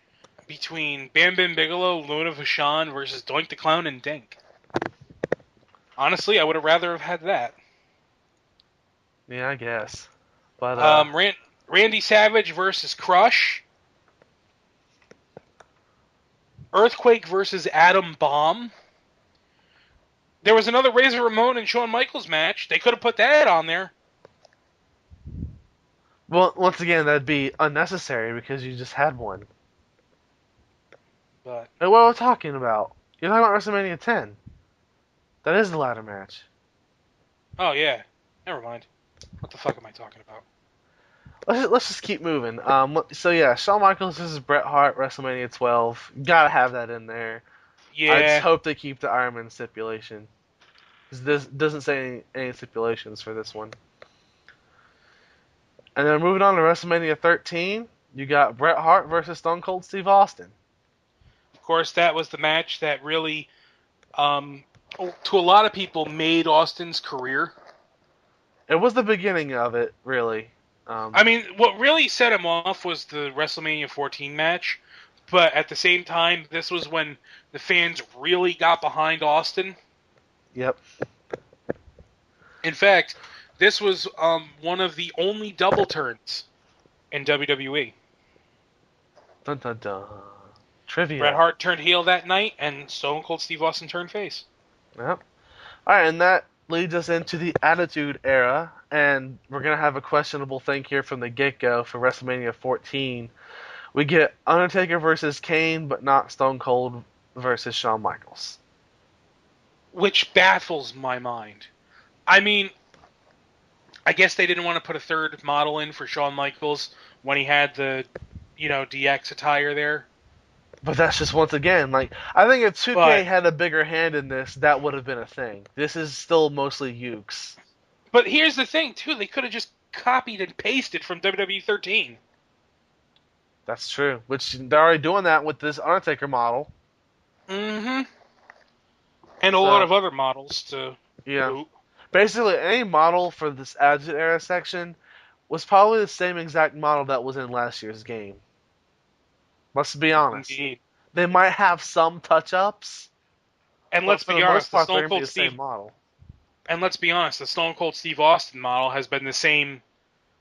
between Bam Bam Bigelow, Luna Vachon versus Doink the Clown and Dink. Honestly, I would have rather have had that. Yeah, I guess. But Randy Savage versus Crush. Earthquake versus Atom Bomb. There was another Razor Ramon and Shawn Michaels match. They could have put that on there. Well, once again, that'd be unnecessary because you just had one. But And what are we talking about? You're talking about WrestleMania 10. That is the ladder match. oh yeah, never mind. What the fuck am I talking about? Let's just keep moving. So yeah, Shawn Michaels versus Bret Hart, WrestleMania 12. Gotta have that in there. I just Yeah, hope they keep the Iron Man stipulation. 'Cause this doesn't say any stipulations for this one. And then moving on to WrestleMania 13, you got Bret Hart versus Stone Cold Steve Austin. of course that was the match that really, to a lot of people, made Austin's career. It was the beginning of it, really. I mean, what really set him off was the WrestleMania 14 match, but at the same time, this was when the fans really got behind Austin. Yep. In fact, this was one of the only double turns in WWE. Dun dun dun. Trivia. Bret Hart turned heel that night, and Stone Cold Steve Austin turned face. Yep. Alright, and that leads us into the Attitude Era, and we're going to have a questionable thing here from the get-go for WrestleMania 14. We get Undertaker versus Kane, but not Stone Cold versus Shawn Michaels. Which baffles my mind. I mean, I guess they didn't want to put a third model in for Shawn Michaels when he had the, DX attire there. But that's just once again, like, I think if 2K But- had a bigger hand in this, that would have been a thing. This is still mostly Ukes. But here's the thing, too. They could have just copied and pasted from WWE 13. That's true. Which they're already doing that with this Undertaker model. Mm-hmm. And a lot of other models to Yeah. boot. Basically, any model for this Attitude Era section was probably the same exact model that was in last year's game. Let's be honest. Indeed. They might have some touch-ups. And but let's for be the honest, most the part, Stone they're gonna be Cold the same Steve model. And let's be honest, the Stone Cold Steve Austin model has been the same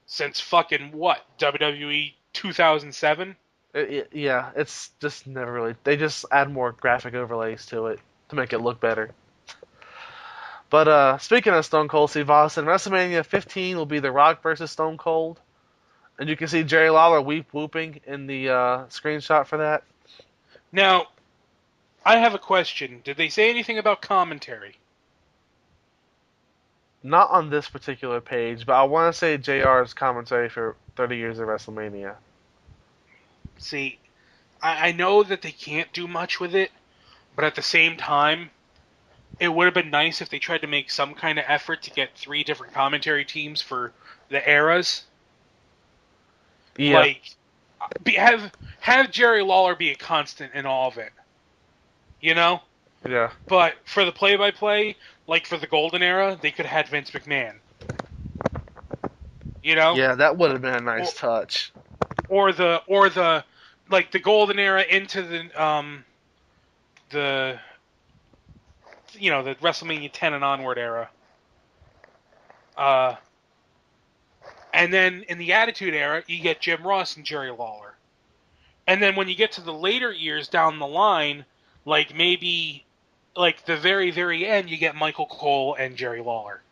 since fucking what? WWE 2007? Yeah, it's just never really. They just add more graphic overlays to it to make it look better. But speaking of Stone Cold Steve Austin, WrestleMania 15 will be The Rock versus Stone Cold. And you can see Jerry Lawler whooping in the screenshot for that. Now, I have a question. Did they say anything about commentary? Not on this particular page, but I want to say JR's commentary for 30 Years of WrestleMania. See, I know that they can't do much with it, but at the same time, it would have been nice if they tried to make some kind of effort to get 3 different commentary teams for the eras. Yeah. Like, have Jerry Lawler be a constant in all of it. You know? Yeah. But for the play-by-play, like for the Golden Era, they could have had Vince McMahon. You know? Yeah, that would have been a nice touch. Or the like the Golden Era into the the WrestleMania 10 and onward era. And then in the Attitude Era, you get Jim Ross and Jerry Lawler. And then when you get to the later years down the line, like maybe like the very, very end, you get Michael Cole and Jerry Lawler.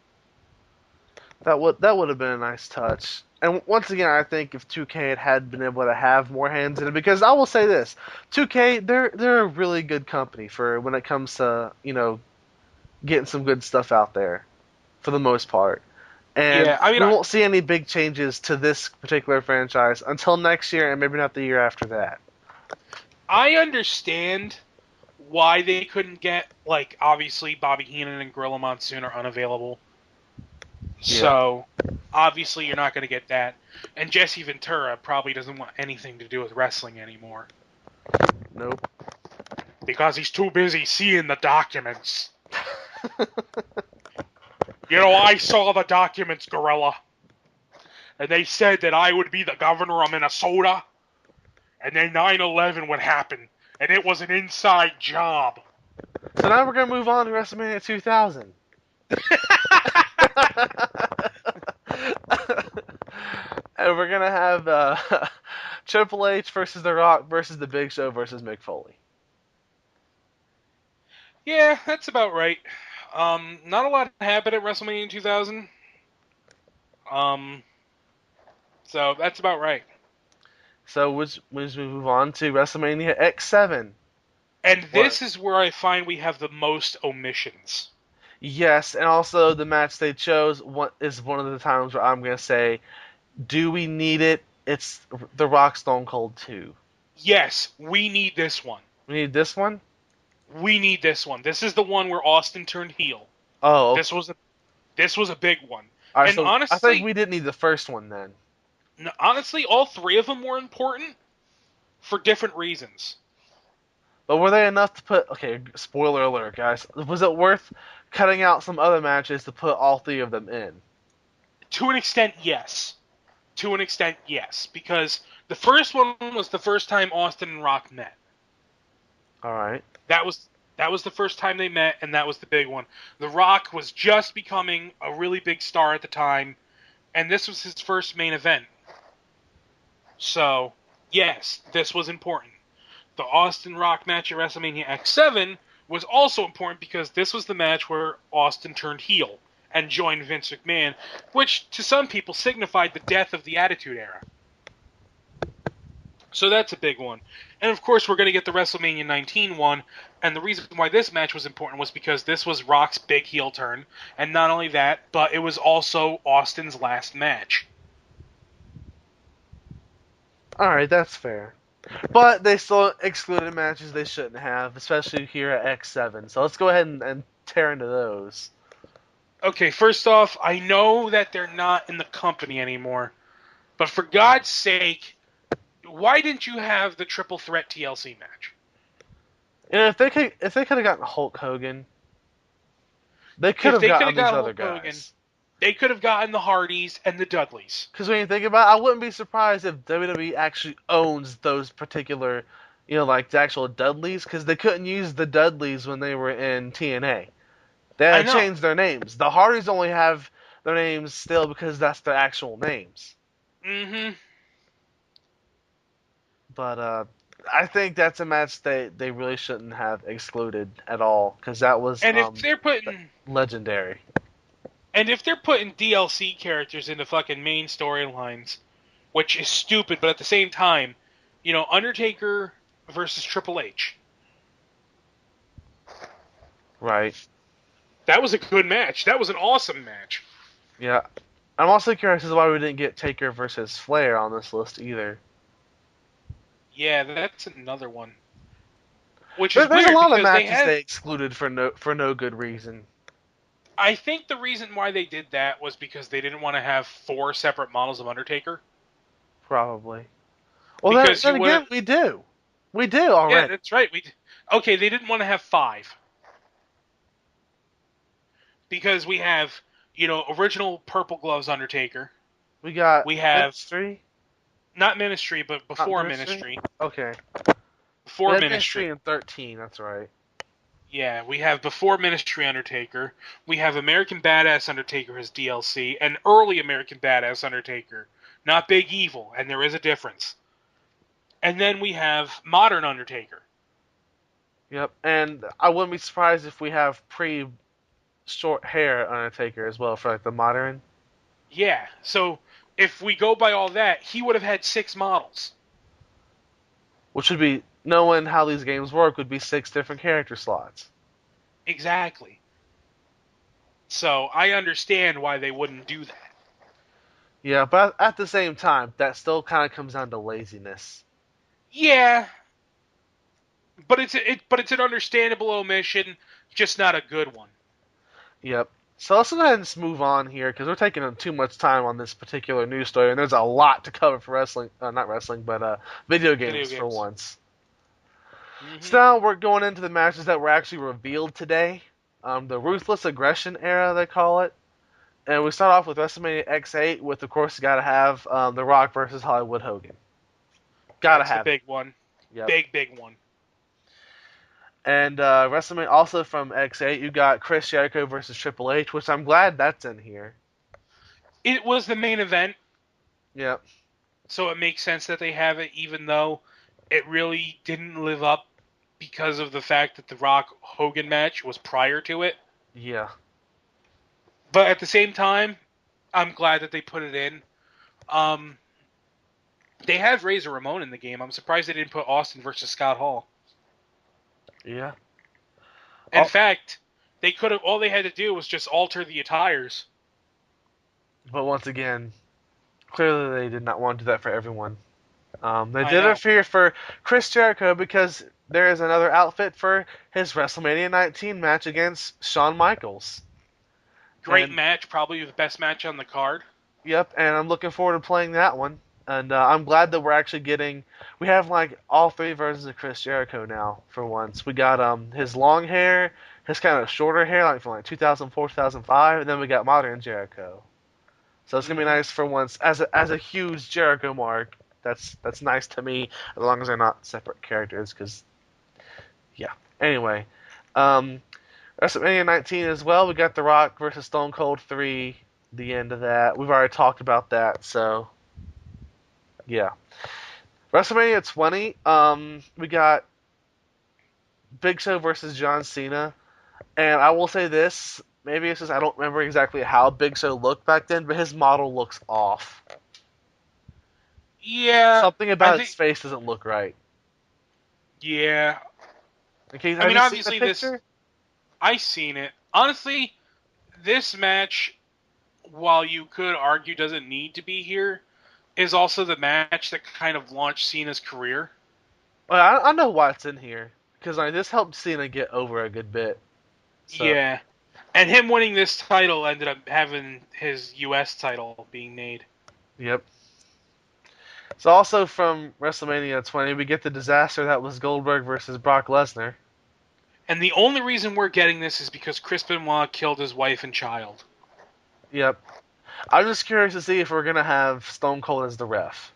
That would have been a nice touch. And once again, I think if 2K had been able to have more hands in it, because I will say this, 2K they're a really good company for when it comes to getting some good stuff out there, for the most part. And Yeah, I mean, we won't see any big changes to this particular franchise until next year, and maybe not the year after that. I understand why they couldn't get, like, obviously Bobby Heenan and Gorilla Monsoon are unavailable. Yeah. So, obviously you're not going to get that. And Jesse Ventura probably doesn't want anything to do with wrestling anymore. Nope. Because he's too busy seeing the documents. I saw the documents, Gorilla. And they said that I would be the governor of Minnesota. And then 9/11 would happen. And it was an inside job. So now we're going to move on to WrestleMania 2000. And we're going to have Triple H versus The Rock versus The Big Show versus Mick Foley. Yeah, that's about right. Not a lot happened at WrestleMania 2000. Um, so that's about right. So, which we move on to WrestleMania X7. And What? this is where I find we have the most omissions. Yes, and also the match they chose is one of the times where I'm gonna say, do we need it? It's the Rock Stone Cold 2. Yes, we need this one. We need this one? We need this one. This is the one where Austin turned heel. Oh, okay. This was a big one. Alright, And so I think we didn't need the first one then. honestly, all three of them were important for different reasons. But were they enough to put... Okay, spoiler alert, guys. Was it worth cutting out some other matches to put all three of them in? To an extent, yes. To an extent, yes. Because the first one was the first time Austin and Rock met. Alright. That was the first time they met, and that was the big one. The Rock was just becoming a really big star at the time, and this was his first main event. So, yes, this was important. The Austin Rock match at WrestleMania X7 was also important because this was the match where Austin turned heel and joined Vince McMahon, which to some people signified the death of the Attitude Era. So that's a big one. And of course, we're going to get the WrestleMania 19 one, and the reason why this match was important was because this was Rock's big heel turn, and not only that, but it was also Austin's last match. Alright, that's fair. But they still excluded matches they shouldn't have, especially here at X7. So let's go ahead and tear into those. Okay, first off, I know that they're not in the company anymore, but for God's sake, why didn't you have the Triple Threat TLC match? And if they could have gotten Hulk Hogan, they could have gotten these other guys. Hogan, they could have gotten the Hardys and the Dudleys. Because when you think about it, I wouldn't be surprised if WWE actually owns those particular, like the actual Dudleys, because they couldn't use the Dudleys when they were in TNA. They had to change their names. The Hardys only have their names still because that's their actual names. Mm-hmm. But I think that's a match they really shouldn't have excluded at all, because that was if they're putting legendary. And if they're putting DLC characters into fucking main storylines, which is stupid, but at the same time, Undertaker versus Triple H. Right. That was a good match. That was an awesome match. Yeah. I'm also curious as to why we didn't get Taker versus Flair on this list either. Yeah, that's another one. Which is weird. There's a lot of matches they excluded for no good reason. I think the reason why they did that was because they didn't want to have 4 separate models of Undertaker. Probably. Well, then again, we do. We do already. Yeah, that's right. Okay, they didn't want to have 5. Because we have, original Purple Gloves Undertaker. We have Ministry? Not Ministry, but before Ministry. Okay. Before Ministry. In 13, that's right. Yeah, we have before Ministry Undertaker. We have American Badass Undertaker as DLC, and early American Badass Undertaker, not Big Evil, and there is a difference. And then we have Modern Undertaker. Yep, and I wouldn't be surprised if we have short hair Undertaker as well for the modern. Yeah, so if we go by all that, he would have had 6 models. Which would be, knowing how these games work, would be 6 different character slots. Exactly. So I understand why they wouldn't do that. Yeah, but at the same time, that still kind of comes down to laziness. Yeah, but it's an understandable omission, just not a good one. Yep. So let's go ahead and just move on here, because we're taking too much time on this particular news story, and there's a lot to cover for wrestling, not wrestling, but video games for once. Mm-hmm. So now we're going into the matches that were actually revealed today. The Ruthless Aggression era, they call it. And we start off with WrestleMania X8 with, of course, you got to have The Rock versus Hollywood Hogan. Gotta have the big one. Yep. Big one. And WrestleMania, also from X8, you got Chris Jericho versus Triple H, which I'm glad that's in here. It was the main event. Yep. So it makes sense that they have it, even though it really didn't live up because of the fact that the Rock-Hogan match was prior to it. Yeah. But at the same time, I'm glad that they put it in. Um, they have Razor Ramon in the game. I'm surprised they didn't put Austin versus Scott Hall. Yeah. In fact, they could have. All they had to do was just alter the attires. But once again, clearly they did not want to do that for everyone. They I did know. it for Chris Jericho because there is another outfit for his WrestleMania 19 match against Shawn Michaels. Great And match, probably the best match on the card. yep, and I'm looking forward to playing that one. And I'm glad that we're actually getting. We have like all three versions of Chris Jericho now for once. We got his long hair, his kind of shorter hair, like from like 2004, 2005, and then we got modern Jericho. So it's gonna be nice for once as a huge Jericho mark. That's nice to me as long as they're not separate characters. Because yeah. Anyway, um, WrestleMania 19 as well. We got The Rock versus Stone Cold 3. The end of that. We've already talked about that. So yeah. WrestleMania 20. We got Big Show versus John Cena. And I will say this. Maybe it's just I don't remember exactly how Big Show looked back then, but his model looks off. Yeah, Something I about his think. face doesn't look right. Yeah, Okay, I have mean, you seen the obviously this. picture? I seen it. Honestly, this match, while you could argue doesn't need to be here, is also the match that kind of launched Cena's career. Well, I know why it's in here because like this helped Cena get over a good bit. So Yeah, and him winning this title ended up having his U.S. title being made. yep. So also from WrestleMania 20, we get the disaster that was Goldberg versus Brock Lesnar. And the only reason we're getting this is because Chris Benoit killed his wife and child. Yep. I'm just curious to see if we're gonna have Stone Cold as the ref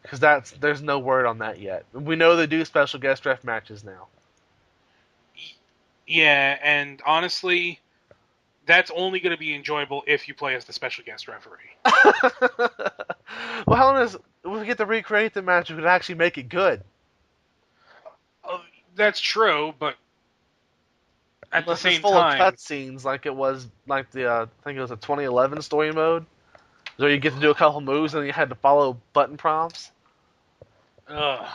because there's no word on that yet. We know they do special guest ref matches now. Yeah, and honestly, that's only going to be enjoyable if you play as the special guest referee. Well, how long is we get to recreate the match? We could actually make it good. That's true, but at the Unless it's same full of time, cutscenes, like it was like the I think it was a 2011 story mode, where you get to do a couple moves and you had to follow button prompts. ugh,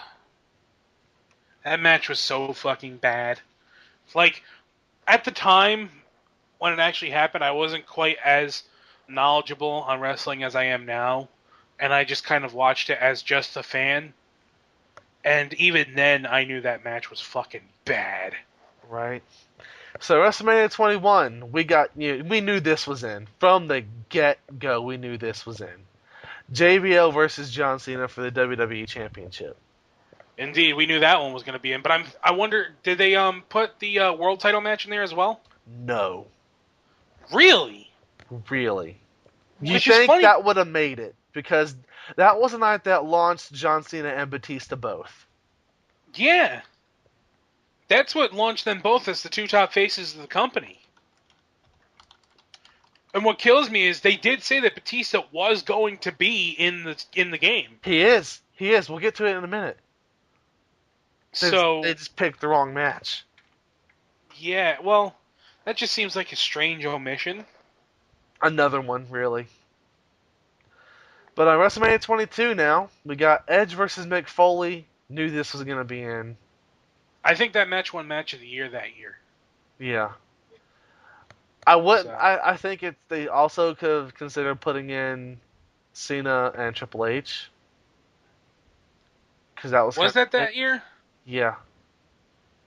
that match was so fucking bad. Like, at the time when it actually happened, I wasn't quite as knowledgeable on wrestling as I am now, and I just kind of watched it as just a fan. And even then, I knew that match was fucking bad. Right. So WrestleMania 21, we knew this was in from the get go. We knew this was in. JBL versus John Cena for the WWE Championship. Indeed, we knew that one was going to be in, but I wonder, did they put the world title match in there as well? No, Really? really. You Which is think funny. that would have made it because that was a night that launched John Cena and Batista both. Yeah. That's what launched them both as the two top faces of the company. And what kills me is they did say that Batista was going to be in the game. He is. He is. We'll get to it in a minute. So, They just picked the wrong match. yeah, well, that just seems like a strange omission. Another one, really. But on WrestleMania 22 now, we got Edge versus Mick Foley. Knew this was going to be in. I think that match won Match of the Year that year. Yeah. I would. So. I think they also could have considered putting in Cena and Triple H. Because that was That year? Yeah.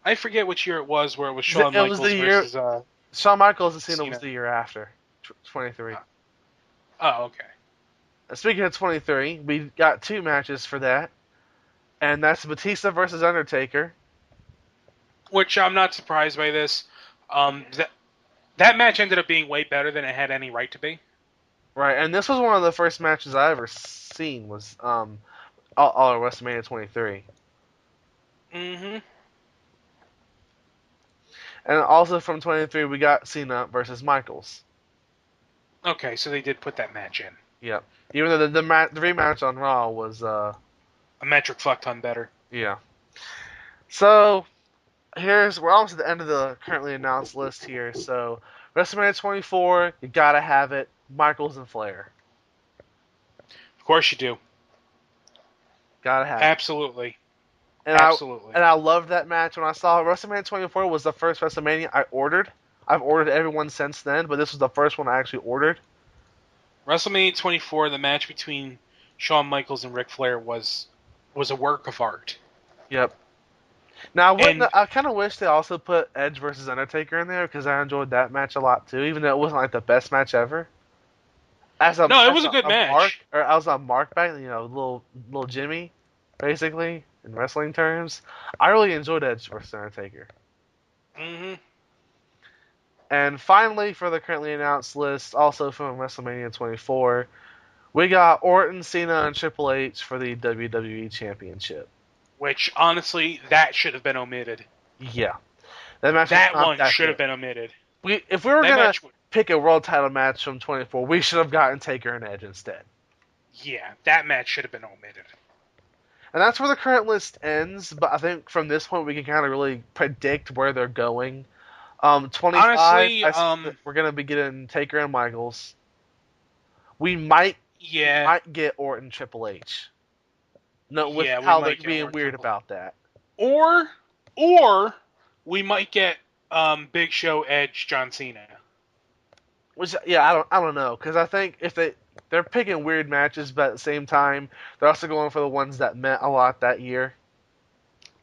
I forget which year it was where it was Shawn Michaels was the year. versus Shawn Michaels and Cena was Cena. the year after. 23. Oh, okay. Speaking of 23, we got two matches for that. And that's Batista versus Undertaker. Which I'm not surprised by this. That match ended up being way better than it had any right to be. Right, and this was one of the first matches I ever seen was all of WrestleMania 23. Mm-hmm. And also from 23, we got Cena versus Michaels. Okay, so they did put that match in. Yeah. Even though the rematch on Raw was A metric fuck ton better. yeah. So we're almost at the end of the currently announced list here. So WrestleMania 24, you gotta have it. Michaels and Flair. Of course you do. Gotta have it. Absolutely. And Absolutely. I loved that match when I saw it. WrestleMania 24 was the first WrestleMania I ordered. I've ordered every one since then, but this was the first one I actually ordered. WrestleMania 24, the match between Shawn Michaels and Ric Flair was a work of art. Yep. Now, And I kind of wish they also put Edge versus Undertaker in there because I enjoyed that match a lot too, even though it wasn't like the best match ever. no, it was a good match. I was on Mark back, little Jimmy, basically in wrestling terms. I really enjoyed Edge versus Undertaker. Mm-hmm. And finally, for the currently announced list, also from WrestleMania 24, we got Orton, Cena, and Triple H for the WWE Championship. Which, honestly, that should have been omitted. Yeah. That one should have been omitted. If we were going to pick a world title match from 24, we should have gotten Taker and Edge instead. Yeah, that match should have been omitted. And that's where the current list ends, but I think from this point we can kind of really predict where they're going. 25, honestly, we're going to be getting Taker and Michaels. We might get Orton Triple H. No, with how they're being weird about that. Or we might get Big Show, Edge, John Cena. Which, yeah, I don't know, because I think if they're picking weird matches, but at the same time they're also going for the ones that meant a lot that year.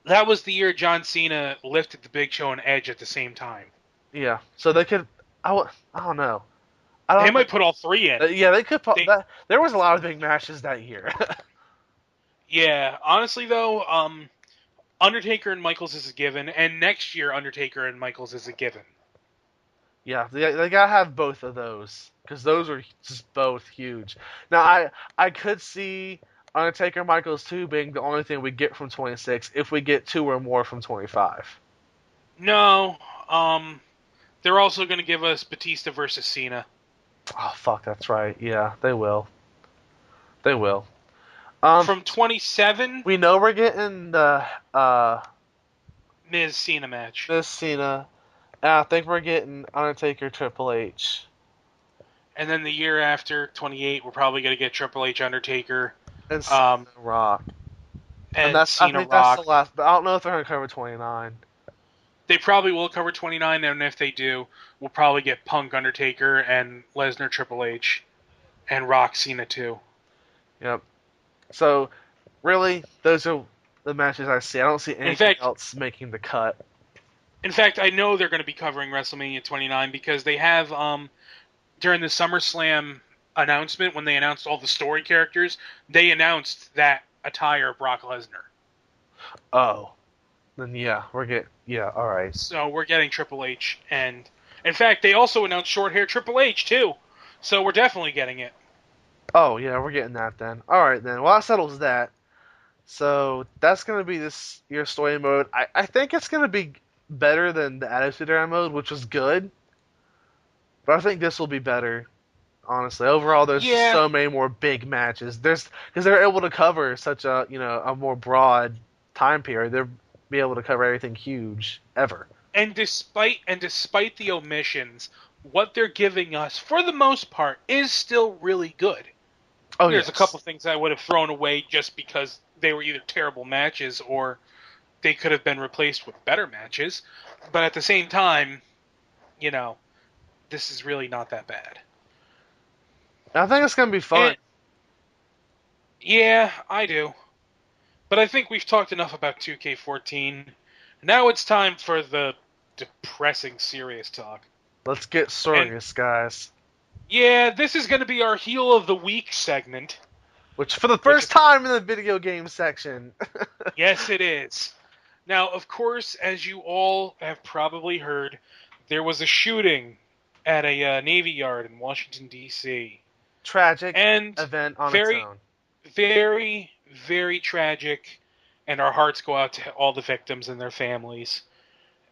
That was the year John Cena lifted the Big Show and Edge at the same time. Yeah, so they could. I don't know. They might put all three in. Yeah, they could put that. There was a lot of big matches that year. Yeah, honestly though, Undertaker and Michaels is a given, and next year Undertaker and Michaels is a given. Yeah, they gotta have both of those because those are just both huge. Now I could see Undertaker and Michaels 2 being the only thing we get from 26 if we get 2 or more from 25. No, they're also going to give us Batista versus Cena. Oh fuck, that's right. Yeah, they will. They will. From 27, we know we're getting the Miz Cena match. Miz Cena. And I think we're getting Undertaker Triple H. And then the year after, 28, we're probably going to get Triple H Undertaker. And Cena Rock. And that's Cena Rock. That's the last, but I don't know if they're going to cover 29. They probably will cover 29, and if they do, we'll probably get Punk Undertaker and Lesnar Triple H. And Rock Cena too. Yep. So, really, those are the matches I see. I don't see anything else making the cut. In fact, I know they're going to be covering WrestleMania 29 because they have, during the SummerSlam announcement, when they announced all the story characters, they announced that attire of Brock Lesnar. Oh. Then alright. So we're getting Triple H, and in fact, they also announced short hair Triple H too. So we're definitely getting it. Oh, yeah, we're getting that then. Alright then. Well, that settles that. So, that's going to be this year's story mode. I think it's going to be better than the Attitude Era mode, which was good. But I think this will be better, honestly. Overall, there's so many more big matches. Because they're able to cover such a more broad time period. They'll be able to cover everything huge, ever. And despite the omissions, what they're giving us, for the most part, is still really good. Oh, There's a couple things I would have thrown away just because they were either terrible matches or they could have been replaced with better matches. But at the same time, this is really not that bad. I think it's going to be fun. Yeah, I do. But I think we've talked enough about 2K14. Now it's time for the depressing, serious talk. Let's get serious, guys. Yeah, this is going to be our Heel of the Week segment. Which, for the first time in the video game section. Yes, it is. Now, of course, as you all have probably heard, there was a shooting at a Navy yard in Washington, D.C. Tragic event on its own. Very, very tragic, and our hearts go out to all the victims and their families.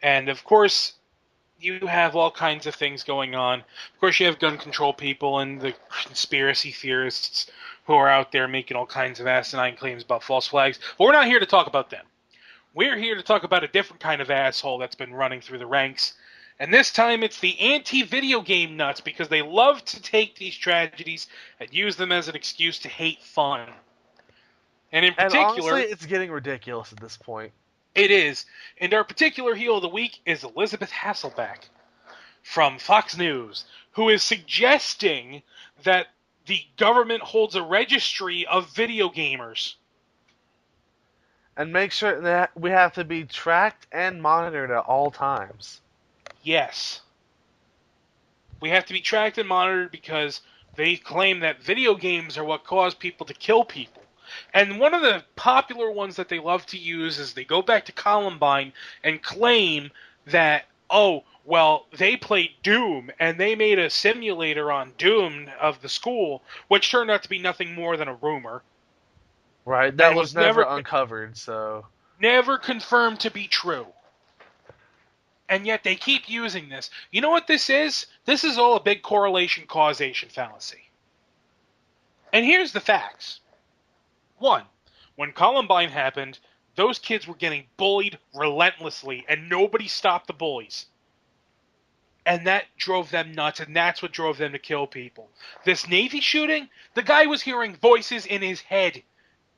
And, of course, you have all kinds of things going on. Of course, you have gun control people and the conspiracy theorists who are out there making all kinds of asinine claims about false flags. But we're not here to talk about them. We're here to talk about a different kind of asshole that's been running through the ranks, And this time it's the anti-video game nuts, because they love to take these tragedies and use them as an excuse to hate fun. And in And particular, honestly, it's getting ridiculous at this point. it is. And our particular heel of the week is Elizabeth Hasselbeck from Fox News, who is suggesting that the government holds a registry of video gamers. And make sure that we have to be tracked and monitored at all times. Yes. We have to be tracked and monitored because they claim that video games are what cause people to kill people. And one of the popular ones that they love to use is they go back to Columbine and claim that, oh, well, they played Doom, and they made a simulator on Doom of the school, which turned out to be nothing more than a rumor. Right, that was never uncovered, so... Never confirmed to be true. And yet they keep using this. You know what this is? This is all a big correlation-causation fallacy. And here's the facts. 1. When Columbine happened, those kids were getting bullied relentlessly, and nobody stopped the bullies. And that drove them nuts, and that's what drove them to kill people. This Navy shooting, the guy was hearing voices in his head.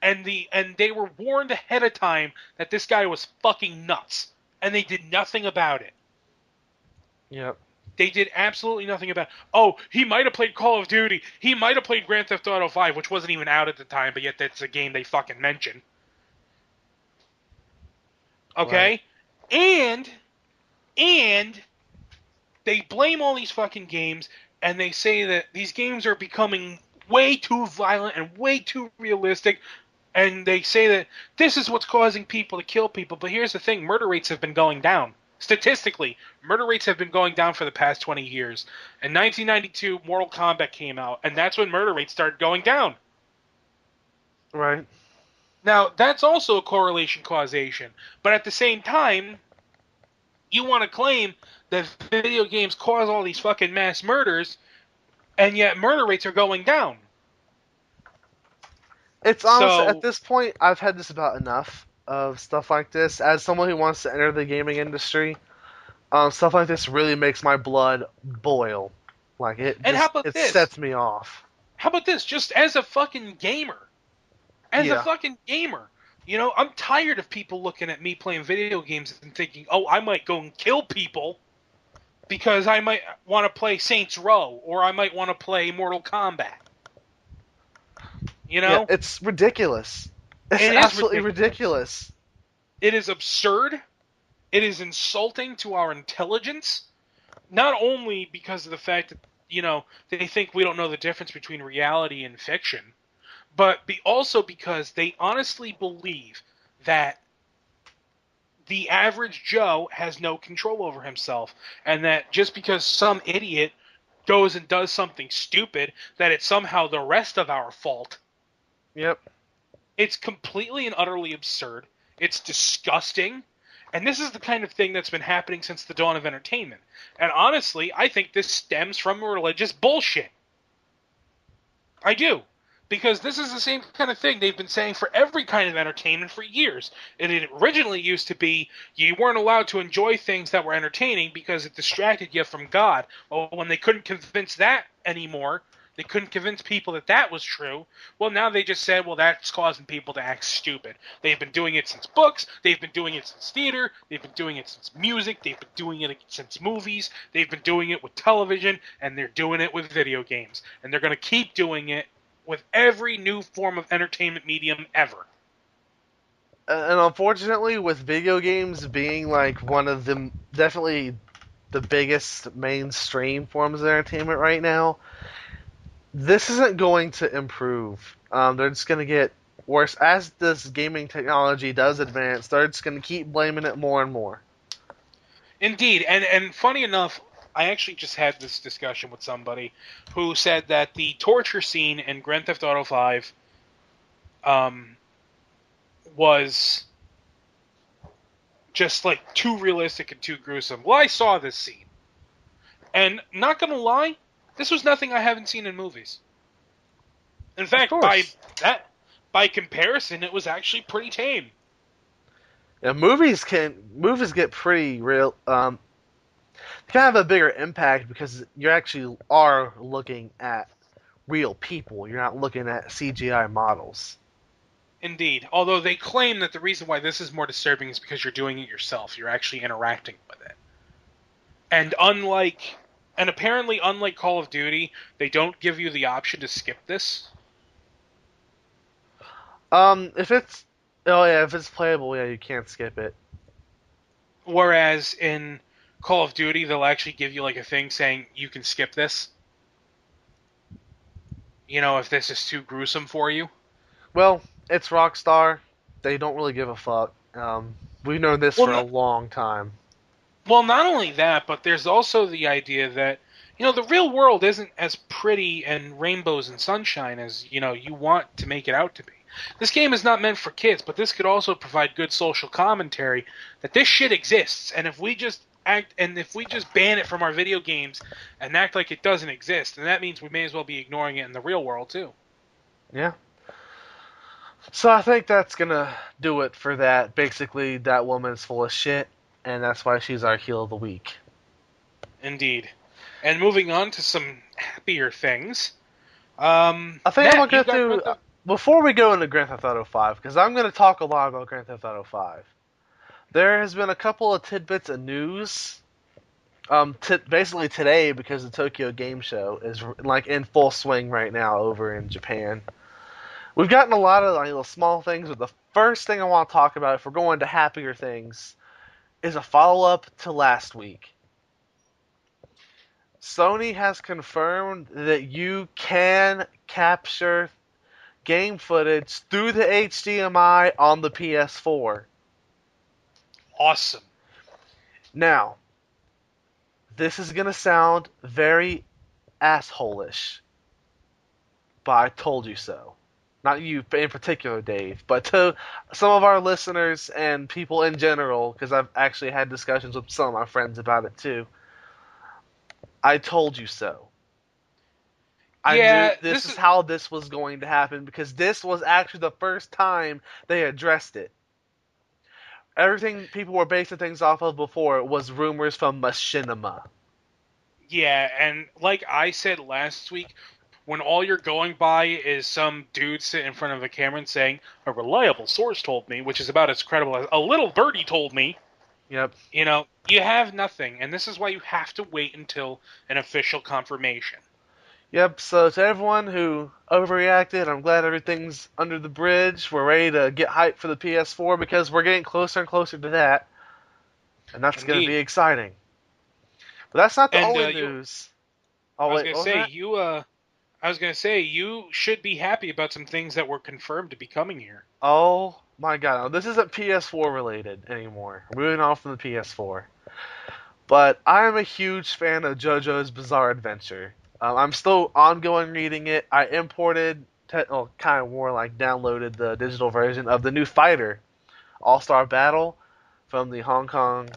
And they were warned ahead of time that this guy was fucking nuts. And they did nothing about it. Yep. They did absolutely nothing about it. Oh, he might have played Call of Duty. He might have played Grand Theft Auto 5, which wasn't even out at the time, but yet that's a game they fucking mention. Okay? Right. And they blame all these fucking games, and they say that these games are becoming way too violent and way too realistic. And they say that this is what's causing people to kill people. But here's the thing. Murder rates have been going down. Statistically, murder rates have been going down for the past 20 years. In 1992, Mortal Kombat came out. And that's when murder rates started going down. Right. Now, that's also a correlation causation. But at the same time, you want to claim that video games cause all these fucking mass murders. And yet murder rates are going down. It's honestly, at this point, I've had this about enough of stuff like this. As someone who wants to enter the gaming industry, stuff like this really makes my blood boil. Like, it sets me off. How about this? Just as a fucking gamer. A fucking gamer. You know, I'm tired of people looking at me playing video games and thinking, oh, I might go and kill people because I might want to play Saints Row or I might want to play Mortal Kombat. You know? Yeah, it's ridiculous. It's absolutely ridiculous. It is absurd. It is insulting to our intelligence. Not only because of the fact that, you know, they think we don't know the difference between reality and fiction, but also because they honestly believe that the average Joe has no control over himself, and that just because some idiot goes and does something stupid, that it's somehow the rest of our fault. Yep. It's completely and utterly absurd. It's disgusting. And this is the kind of thing that's been happening since the dawn of entertainment. And honestly, I think this stems from religious bullshit. I do. Because this is the same kind of thing they've been saying for every kind of entertainment for years. And it originally used to be you weren't allowed to enjoy things that were entertaining because it distracted you from God. Well, when they couldn't convince that anymore, they couldn't convince people that that was true. Well, now they just said, well, that's causing people to act stupid. They've been doing it since books. They've been doing it since theater. They've been doing it since music. They've been doing it since movies. They've been doing it with television. And they're doing it with video games. And they're going to keep doing it with every new form of entertainment medium ever. And unfortunately, with video games being like one of the definitely the biggest mainstream forms of entertainment right now, this isn't going to improve. They're just going to get worse. As this gaming technology does advance, they're just going to keep blaming it more and more. Indeed. And funny enough, I actually just had this discussion with somebody who said that the torture scene in Grand Theft Auto 5 was just like too realistic and too gruesome. Well, I saw this scene. And not going to lie, this was nothing I haven't seen in movies. In fact, by comparison, it was actually pretty tame. Yeah, movies get pretty real. kind of have a bigger impact because you actually are looking at real people. You're not looking at CGI models. Indeed. Although they claim that the reason why this is more disturbing is because you're doing it yourself. You're actually interacting with it. And apparently unlike Call of Duty, they don't give you the option to skip this. If it's oh yeah, if it's playable, yeah, you can't skip it. Whereas in Call of Duty, they'll actually give you like a thing saying you can skip this. You know, if this is too gruesome for you. Well, it's Rockstar. They don't really give a fuck. We've known this Well, for a long time. Well, not only that, but there's also the idea that, the real world isn't as pretty and rainbows and sunshine as, you want to make it out to be. This game is not meant for kids, but this could also provide good social commentary that this shit exists, and if we just ban it from our video games and act like it doesn't exist, then that means we may as well be ignoring it in the real world too. Yeah. So I think that's gonna do it for that. Basically, that woman's full of shit, and that's why she's our heel of the week. Indeed. And moving on to some happier things. I think Matt, I'm gonna go through before we go into Grand Theft Auto 5, because I'm gonna talk a lot about Grand Theft Auto 5. There has been a couple of tidbits of news. Basically today, because the Tokyo Game Show is like in full swing right now over in Japan. We've gotten a lot of like, little small things, but the first thing I want to talk about, if we're going to happier things, is a follow-up to last week. Sony has confirmed that you can capture game footage through the HDMI on the PS4. Awesome. Now, this is going to sound very asshole-ish, but I told you so. Not you in particular, Dave, but to some of our listeners and people in general, because I've actually had discussions with some of my friends about it too. I told you so. I knew this is how this was going to happen because this was actually the first time they addressed it. Everything people were basing things off of before was rumors from Machinima. Yeah, and like I said last week, when all you're going by is some dude sitting in front of a camera and saying, a reliable source told me, which is about as credible as a little birdie told me. Yep. You have nothing, and this is why you have to wait until an official confirmation. Yep, so to everyone who overreacted, I'm glad everything's under the bridge. We're ready to get hyped for the PS4 because we're getting closer and closer to that. And that's going to be exciting. But that's not the only news. I was going to say, you should be happy about some things that were confirmed to be coming here. Oh my god, now, this isn't PS4 related anymore. We're moving on from the PS4. But I am a huge fan of JoJo's Bizarre Adventure. I'm still ongoing reading it. I imported, kind of more like downloaded the digital version of the new Fighter, All-Star Battle, from the Hong Kong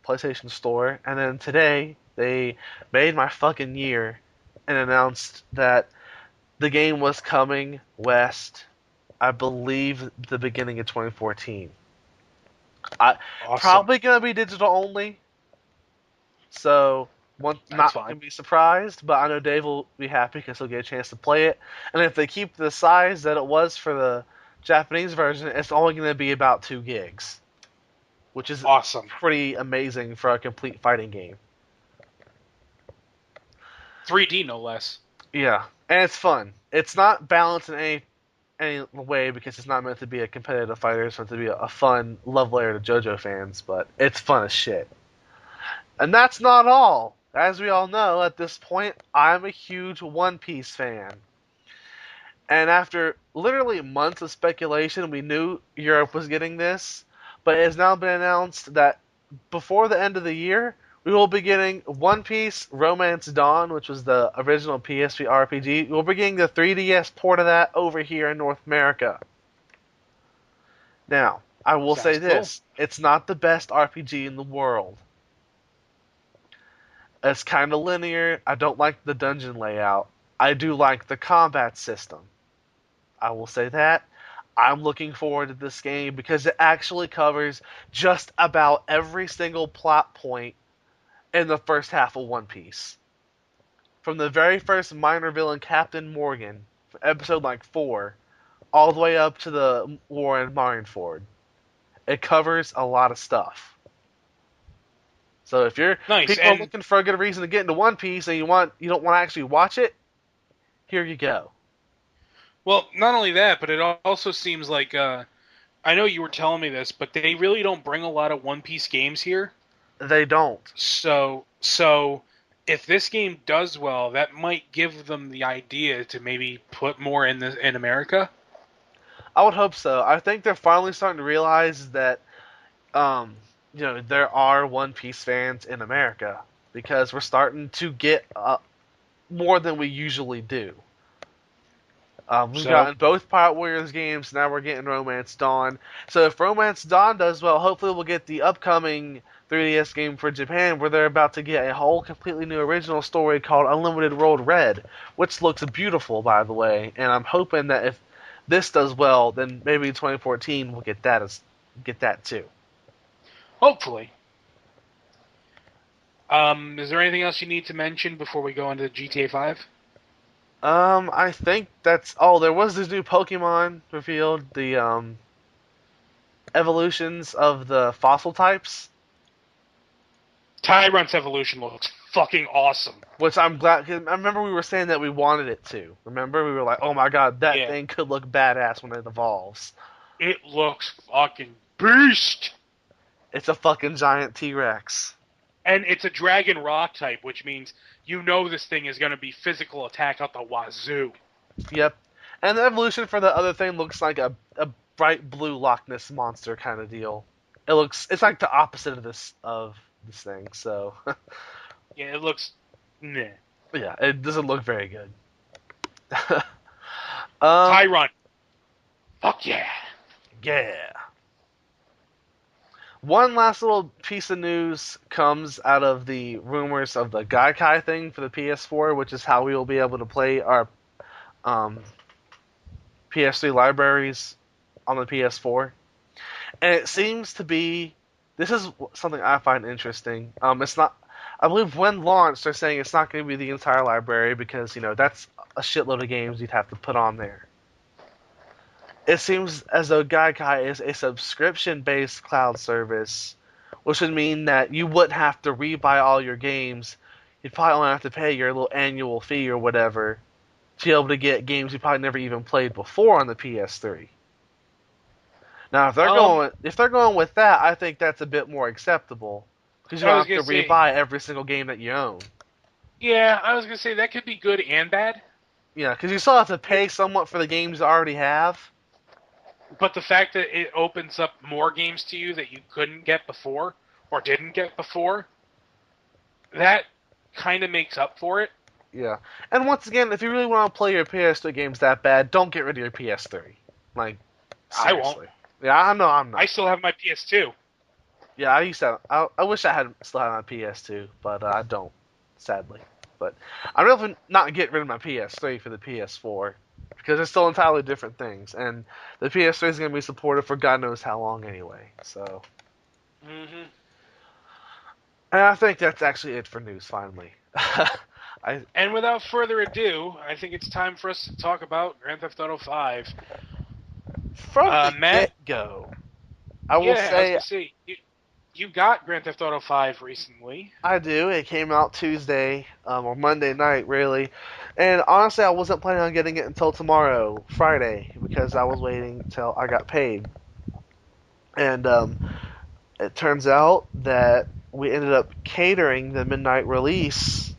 PlayStation Store. And then today, they made my fucking year and announced that the game was coming west, I believe, the beginning of 2014. Awesome. Probably going to be digital only. So... not going to be surprised, but I know Dave will be happy because he'll get a chance to play it. And if they keep the size that it was for the Japanese version, it's only going to be about 2 gigs, which is awesome, pretty amazing for a complete fighting game. 3D no less. Yeah, and it's fun. It's not balanced in any way because it's not meant to be a competitive fighter. It's meant to be a fun love letter to JoJo fans, but it's fun as shit. And that's not all. As we all know, at this point, I'm a huge One Piece fan. And after literally months of speculation, we knew Europe was getting this, but it has now been announced that before the end of the year, we will be getting One Piece Romance Dawn, which was the original PSP RPG. We'll be getting the 3DS port of that over here in North America. Now, I will say this. Cool. It's not the best RPG in the world. It's kind of linear. I don't like the dungeon layout. I do like the combat system. I will say that. I'm looking forward to this game because it actually covers just about every single plot point in the first half of One Piece. From the very first minor villain, Captain Morgan, episode like 4, all the way up to the war in Marineford. It covers a lot of stuff. So if you're Nice. people are And looking for a good reason to get into One Piece and you don't want to actually watch it, here you go. well, not only that, but it also seems like I know you were telling me this, but they really don't bring a lot of One Piece games here. They don't. So if this game does well, that might give them the idea to maybe put more in America. I would hope so. I think they're finally starting to realize that there are One Piece fans in America because we're starting to get more than we usually do. We've gotten both Pirate Warriors games, now we're getting Romance Dawn. So if Romance Dawn does well, hopefully we'll get the upcoming 3DS game for Japan where they're about to get a whole completely new original story called Unlimited World Red, which looks beautiful, by the way. And I'm hoping that if this does well, then maybe in 2014 we'll get that too. Hopefully. Is there anything else you need to mention before we go into GTA 5? I think that's all. There was this new Pokemon revealed, the evolutions of the fossil types. Tyrant's evolution looks fucking awesome. Which I'm glad, cause I remember we were saying that we wanted it to. Remember? We were like, oh my god, that thing could look badass when it evolves. It looks fucking beast! It's a fucking giant T-Rex. And it's a Dragon Rock type, which means you know this thing is going to be physical attack out the wazoo. Yep. And the evolution for the other thing looks like a bright blue Loch Ness monster kind of deal. It's like the opposite of this thing, so... Yeah, it looks... Meh. Yeah, it doesn't look very good. Tyrant. Fuck yeah. Yeah. One last little piece of news comes out of the rumors of the Gaikai thing for the PS4, which is how we will be able to play our PS3 libraries on the PS4. And it seems to be... This is something I find interesting. It's not... I believe when launched, they're saying it's not going to be the entire library because, that's a shitload of games you'd have to put on there. It seems as though Gaikai is a subscription-based cloud service, which would mean that you wouldn't have to rebuy all your games. You'd probably only have to pay your little annual fee or whatever to be able to get games you probably never even played before on the PS3. Now, if they're going with that, I think that's a bit more acceptable because you don't have to rebuy every single game that you own. Yeah, I was gonna say that could be good and bad. Yeah, because you still have to pay somewhat for the games you already have. But the fact that it opens up more games to you that you couldn't get before, or didn't get before, that kind of makes up for it. Yeah. And once again, if you really want to play your PS3 games that bad, don't get rid of your PS3. Like, seriously. I won't. Yeah, I know I'm not. I still have my PS2. Yeah, I wish I still had my PS2, but I don't, sadly. But I'm definitely not getting rid of my PS3 for the PS4. Because they're still entirely different things, and the PS3 is going to be supported for God knows how long anyway. So, and I think that's actually it for news. Finally, and without further ado, I think it's time for us to talk about Grand Theft Auto 5. From the get-go, I will say you got Grand Theft Auto 5 recently. I do. It came out Tuesday or Monday night, really. And honestly, I wasn't planning on getting it until tomorrow, Friday, because I was waiting until I got paid. And it turns out that we ended up catering the midnight release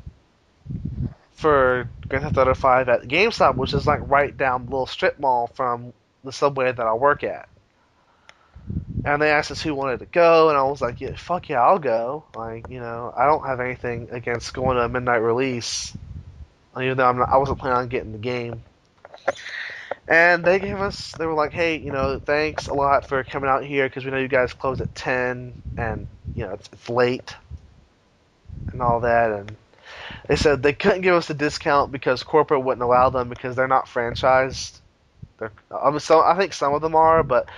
for Grand Theft Auto 5 at GameStop, which is like right down the little strip mall from the subway that I work at. And they asked us who wanted to go, and I was like, yeah, fuck yeah, I'll go. Like, I don't have anything against going to a midnight release, even though I wasn't planning on getting the game. And they were like, hey, thanks a lot for coming out here, because we know you guys close at 10, and, it's late, and all that, and they said they couldn't give us a discount because corporate wouldn't allow them because they're not franchised. I think some of them are, but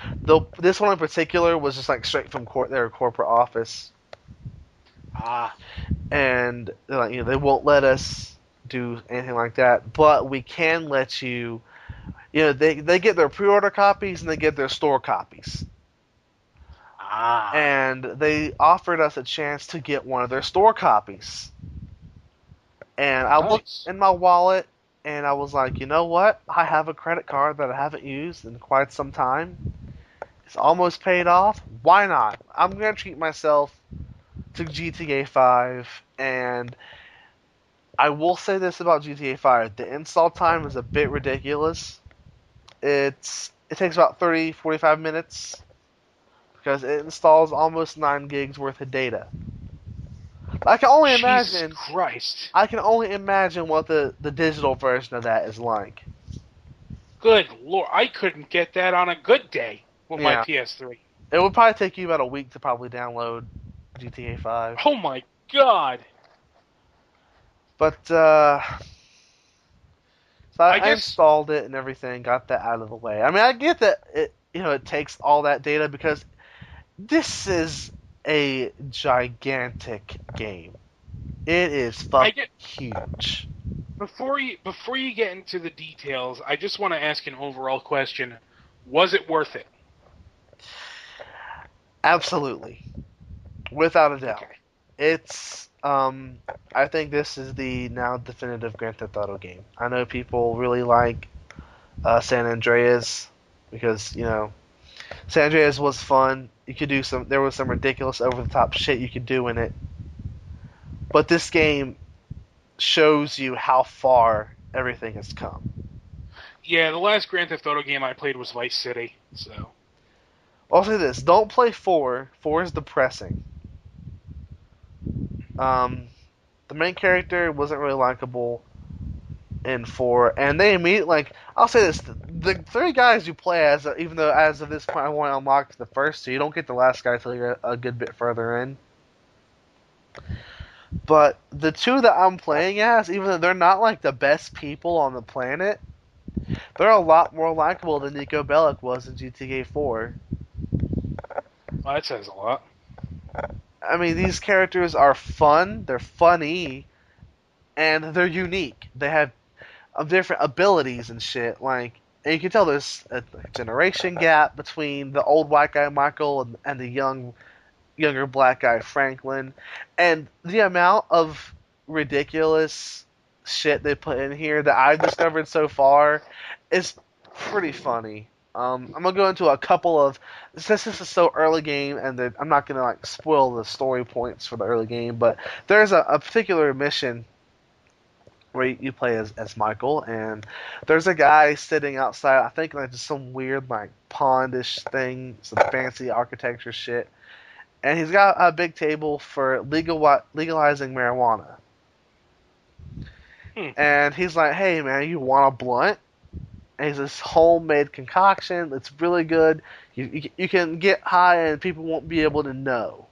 this one in particular was just like straight from their corporate office. and like, they won't let us do anything like that, but we can let you. They get their pre-order copies and they get their store copies, Ah. and they offered us a chance to get one of their store copies. And I looked Nice. in my wallet and I was like, you know what? I have a credit card that I haven't used in quite some time. It's almost paid off. Why not? I'm gonna treat myself to GTA 5, and I will say this about GTA 5: the install time is a bit ridiculous. It takes about 30-45 minutes because it installs almost 9 gigs worth of data. I can only Jesus imagine. Christ. I can only imagine what the digital version of that is like. Good Lord. I couldn't get that on a good day with my Yeah, PS3. it would probably take you about a week to probably download GTA 5. Oh my God. But so I I guess. installed it and everything, got that out of the way. I mean, I get that it takes all that data because this is a gigantic game. It is I fucking get. huge. Before you get into the details, I just want to ask an overall question. Was it worth it? Absolutely, without a doubt. Okay. It's I think this is the now definitive Grand Theft Auto game. I know people really like San Andreas because San Andreas was fun. You could do some. There was some ridiculous over the top shit you could do in it, but this game shows you how far everything has come. Yeah, the last Grand Theft Auto game I played was Vice City, so. I'll say this: don't play 4. 4 is depressing. Um, the main character wasn't really likable in 4, and they immediately I'll say this: the 3 guys you play as, even though as of this point I want to unlock the first 2, you don't get the last guy until you're a good bit further in. But the 2 that I'm playing as, even though they're not like the best people on the planet, they're a lot more likable than Nico Bellic was in GTA 4. Well, that says a lot. I mean, these characters are fun, they're funny, and they're unique. They have different abilities and shit. And you can tell there's a generation gap between the old white guy Michael and the younger black guy Franklin, and the amount of ridiculous shit they put in here that I've discovered so far is pretty funny. I'm gonna go into a couple of since this is so early game, and I'm not gonna spoil the story points for the early game, but there's a particular mission where you play as Michael, and there's a guy sitting outside. I think just some weird pondish thing, some fancy architecture shit, and he's got a big table for legalizing marijuana. Hmm. And he's like, "Hey man, you want a blunt?" And it's this homemade concoction. It's really good. You can get high and people won't be able to know.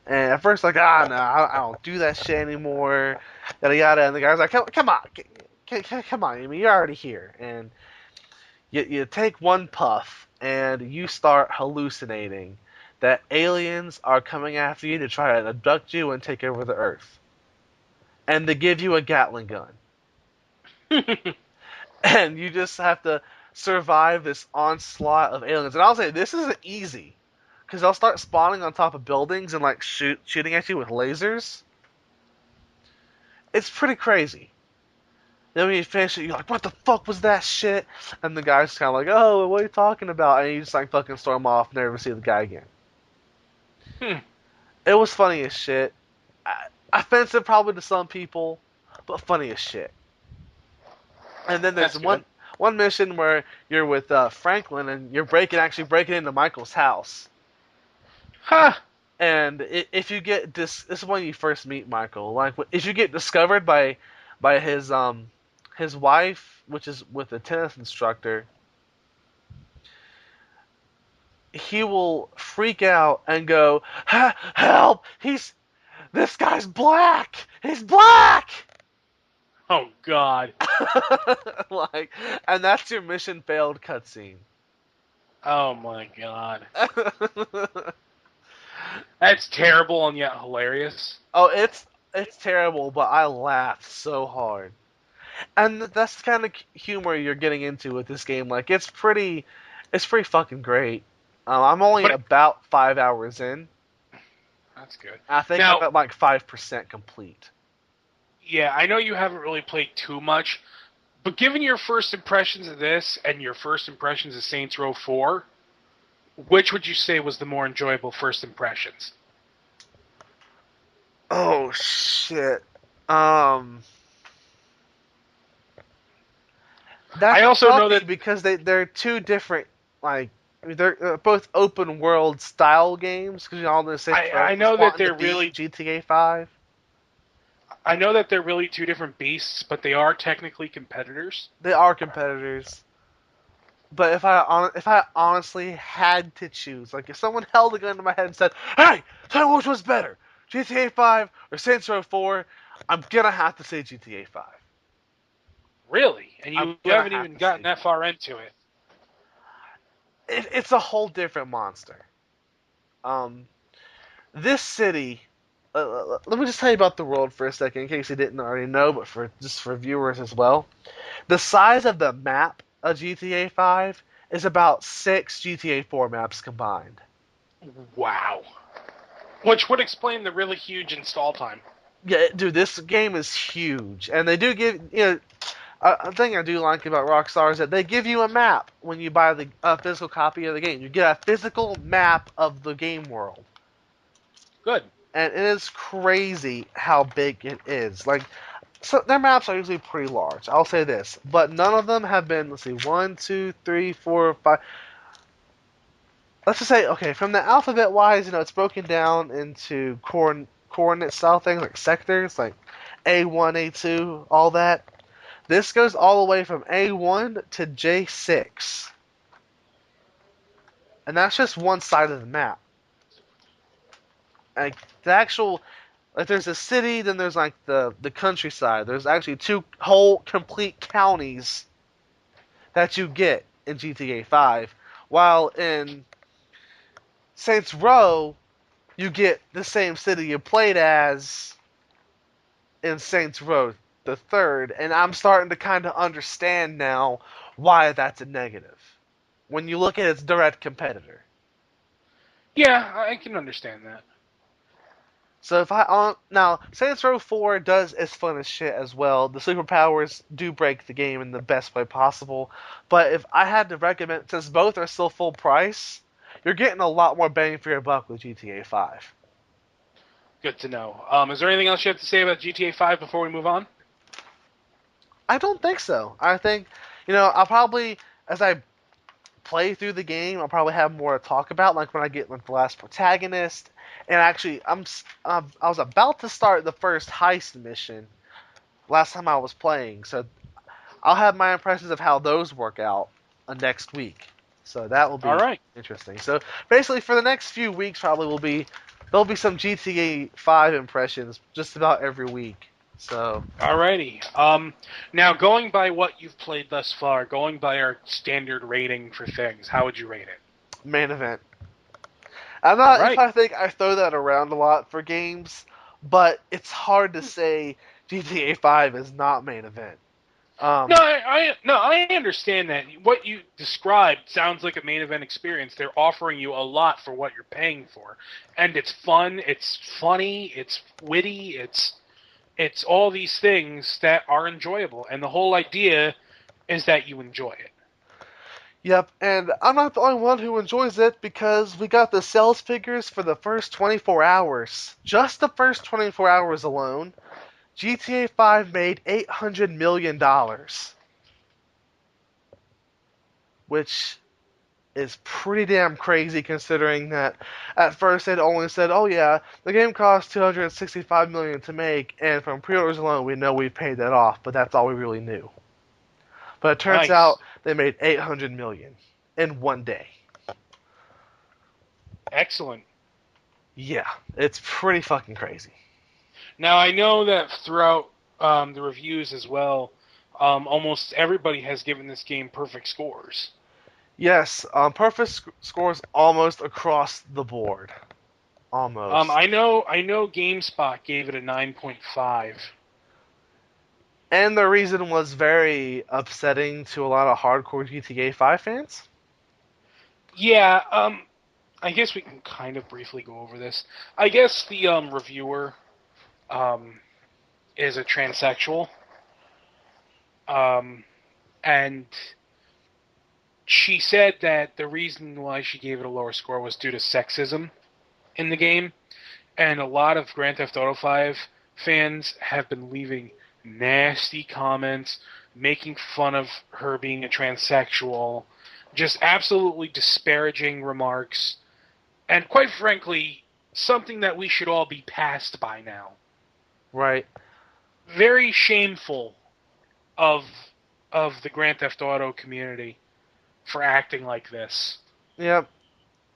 And at first, no, I don't do that shit anymore. Yada yada. And the guy's like, come on, come on. I mean, you're already here. And you take one puff and you start hallucinating that aliens are coming after you to try to abduct you and take over the Earth. And they give you a Gatling gun. And you just have to survive this onslaught of aliens. And I'll say, this isn't easy. Because they'll start spawning on top of buildings and shooting at you with lasers. It's pretty crazy. Then when you finish it, you're like, what the fuck was that shit? And the guy's kind of like, oh, what are you talking about? And you just fucking storm off, never see the guy again. Hmm. It was funny as shit. Offensive probably to some people, but funny as shit. And then there's That's good. one mission where you're with Franklin and you're actually breaking into Michael's house. Huh. And if you get this is when you first meet Michael. If you get discovered by his wife, which is with a tennis instructor, he will freak out and go, "Help! This guy's black. He's black!" Oh, God. And that's your mission failed cutscene. Oh, my God. That's terrible and yet hilarious. Oh, it's terrible, but I laughed so hard. And that's the kind of humor you're getting into with this game. Like it's pretty fucking great. I'm only But about 5 hours in. that's good. I think I'm Now, at like 5% complete. yeah, I know you haven't really played too much, but given your first impressions of this and your first impressions of Saints Row 4, which would you say was the more enjoyable first impressions? Oh shit. Um, I that's also know funny that because they're two different like they're both open world style games because you all know Saints Row I was know that wanting to they're be really GTA 5. I know that they're really two different beasts, but they are technically competitors. They are competitors. But if I honestly had to choose, like if someone held a gun to my head and said, "Hey, tell me which one's better, GTA 5 or Saints Row 4," I'm gonna have to say GTA 5. Really? And I'm you gonna haven't have even to gotten say that far into it. it's a whole different monster. Um, this city. Let me just tell you about the world for a second, in case you didn't already know, but for just for viewers as well. The size of the map of GTA 5 is about 6 GTA 4 maps combined. Wow. Which would explain the really huge install time. Yeah, dude, this game is huge, and they do give a thing I do like about Rockstar is that they give you a map when you buy the physical copy of the game. You get a physical map of the game world, Good. and it is crazy how big it is. Like, so their maps are usually pretty large. I'll say this, but none of them have been. Let's see, one, two, three, four, five. Let's just say, okay, from the alphabet wise, it's broken down into coordinate style things like sectors, like A1, A2, all that. This goes all the way from A1 to J6. And that's just one side of the map. Like the actual like there's a city, then there's like the countryside. There's actually two whole complete counties that you get in GTA 5. While in Saints Row, you get the same city you played as in Saints Row the third, and I'm starting to kind of understand now why that's a negative when you look at its direct competitor. Yeah, I can understand that. So if I now Saints Row 4 does its fun as shit as well. The superpowers do break the game in the best way possible. But if I had to recommend, since both are still full price, you're getting a lot more bang for your buck with GTA 5. Good to know. Is there anything else you have to say about GTA 5 before we move on? I don't think so. I think I'll probably as I play through the game, I'll probably have more to talk about, like when I get like the last protagonist. And actually, I was about to start the first heist mission last time I was playing, so I'll have my impressions of how those work out next week. So that will All be right. interesting. So basically, for the next few weeks, probably there'll be some GTA 5 impressions just about every week. So Alrighty. Now going by what you've played thus far, going by our standard rating for things, how would you rate it? main event. I'm All not. If right. I think I throw that around a lot for games, but it's hard to say GTA 5 is not main event. No, Um, I understand that. What you described sounds like a main event experience. They're offering you a lot for what you're paying for, and it's fun, it's funny, it's witty, it's all these things that are enjoyable, and the whole idea is that you enjoy it. Yep, and I'm not the only one who enjoys it because we got the sales figures for the first 24 hours. Just the first 24 hours alone, GTA 5 made $800 million, which is pretty damn crazy considering that at first they'd only said, "Oh yeah, the game cost 265 million to make, and from pre-orders alone, we know we've paid that off, but that's all we really knew." But it turns Nice. out they made 800 million in one day. Excellent. Yeah, it's pretty fucking crazy. Now, I know that throughout the reviews as well, almost everybody has given this game perfect scores. Yes, perfect scores almost across the board. Almost. I know GameSpot gave it a 9.5. And the reason was very upsetting to a lot of hardcore GTA 5 fans. Yeah, I guess we can kind of briefly go over this. I guess the reviewer is a transsexual. And she said that the reason why she gave it a lower score was due to sexism in the game. And a lot of Grand Theft Auto 5 fans have been leaving nasty comments, making fun of her being a transsexual, just absolutely disparaging remarks, and quite frankly, something that we should all be past by now. Right. Very shameful of the Grand Theft Auto community for acting like this. Yep.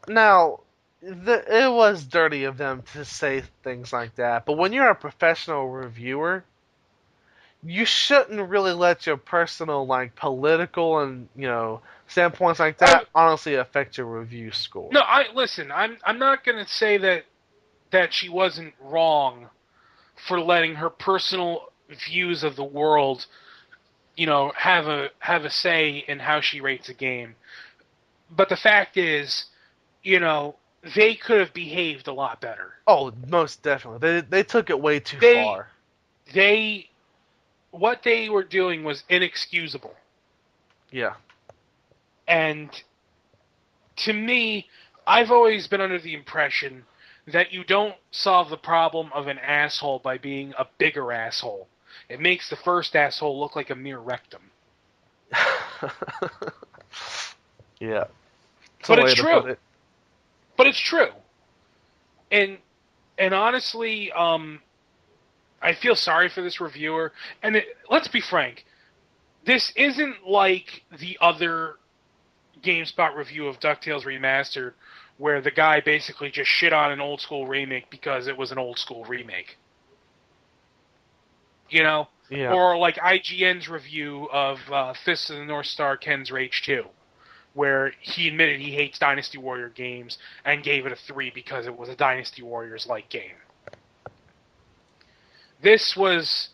Now, it was dirty of them to say things like that, but when you're a professional reviewer, you shouldn't really let your personal, like, political and, standpoints like that honestly affect your review score. No, I'm not going to say that she wasn't wrong for letting her personal views of the world, have a say in how she rates a game. But the fact is, they could have behaved a lot better. Oh, most definitely. They took it way too far. What they were doing was inexcusable. Yeah. And to me, I've always been under the impression that you don't solve the problem of an asshole by being a bigger asshole. It makes the first asshole look like a mere rectum. Yeah. But it's true. But it's true. And honestly, I feel sorry for this reviewer. And let's be frank, this isn't like the other GameSpot review of DuckTales Remastered, where the guy basically just shit on an old school remake because it was an old school remake. Yeah. Or like IGN's review of Fist of the North Star Ken's Rage 2, where he admitted he hates Dynasty Warrior games and gave it a 3 because it was a Dynasty Warriors-like game. This was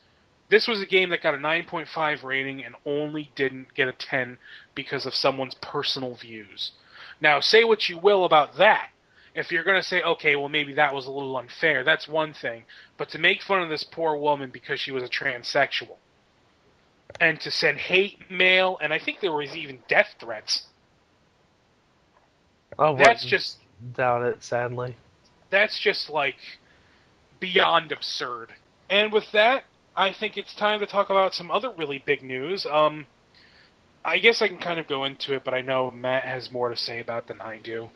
a game that got a 9.5 rating and only didn't get a 10 because of someone's personal views. Now, say what you will about that. If you're going to say, okay, well, maybe that was a little unfair, that's one thing. But to make fun of this poor woman because she was a transsexual, and to send hate mail, and I think there was even death threats. That's just... doubt it, sadly. That's just, beyond absurd. And with that, I think it's time to talk about some other really big news. I guess I can kind of go into it, but I know Matt has more to say about it than I do.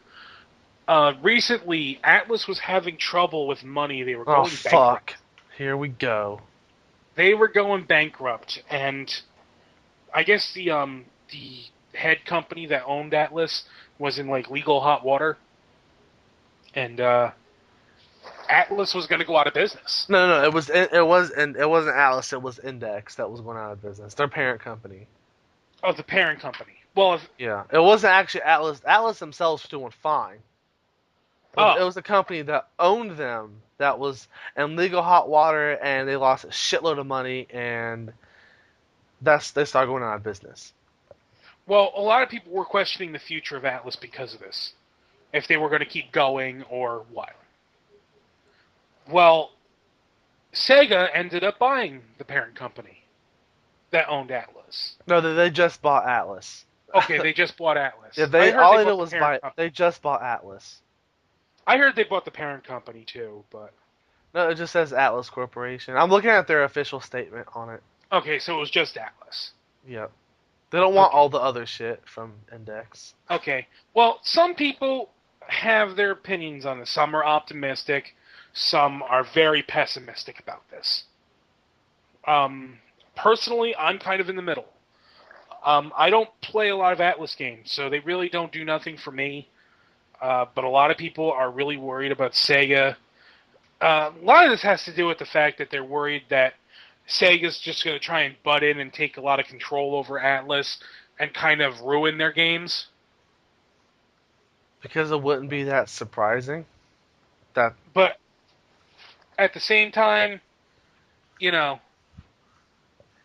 Recently, Atlus was having trouble with money. They were going bankrupt. Fuck. Here we go. They were going bankrupt, and I guess the head company that owned Atlus was in legal hot water, and Atlus was going to go out of business. No, it wasn't Atlus. It was Index that was going out of business. Their parent company. Oh, the parent company. Well, yeah, it wasn't actually Atlus. Atlus themselves were doing fine. But it was the company that owned them that was in legal hot water, and they lost a shitload of money, and they started going out of business. Well, a lot of people were questioning the future of Atlus because of this. If they were going to keep going or what. Well, SEGA ended up buying the parent company that owned Atlus. No, they just bought Atlus. Okay, they just bought Atlus. Yeah, they just bought Atlus. I heard they bought the parent company too, but... No, it just says Atlus Corporation. I'm looking at their official statement on it. Okay, so it was just Atlus. Yep. They don't want all the other shit from Index. Okay. Well, some people have their opinions on this. Some are optimistic. Some are very pessimistic about this. Personally, I'm kind of in the middle. I don't play a lot of Atlus games, so they really don't do nothing for me. But a lot of people are really worried about Sega. A lot of this has to do with the fact that they're worried that Sega's just going to try and butt in and take a lot of control over Atlus and kind of ruin their games. Because it wouldn't be that surprising. That But at the same time, you know,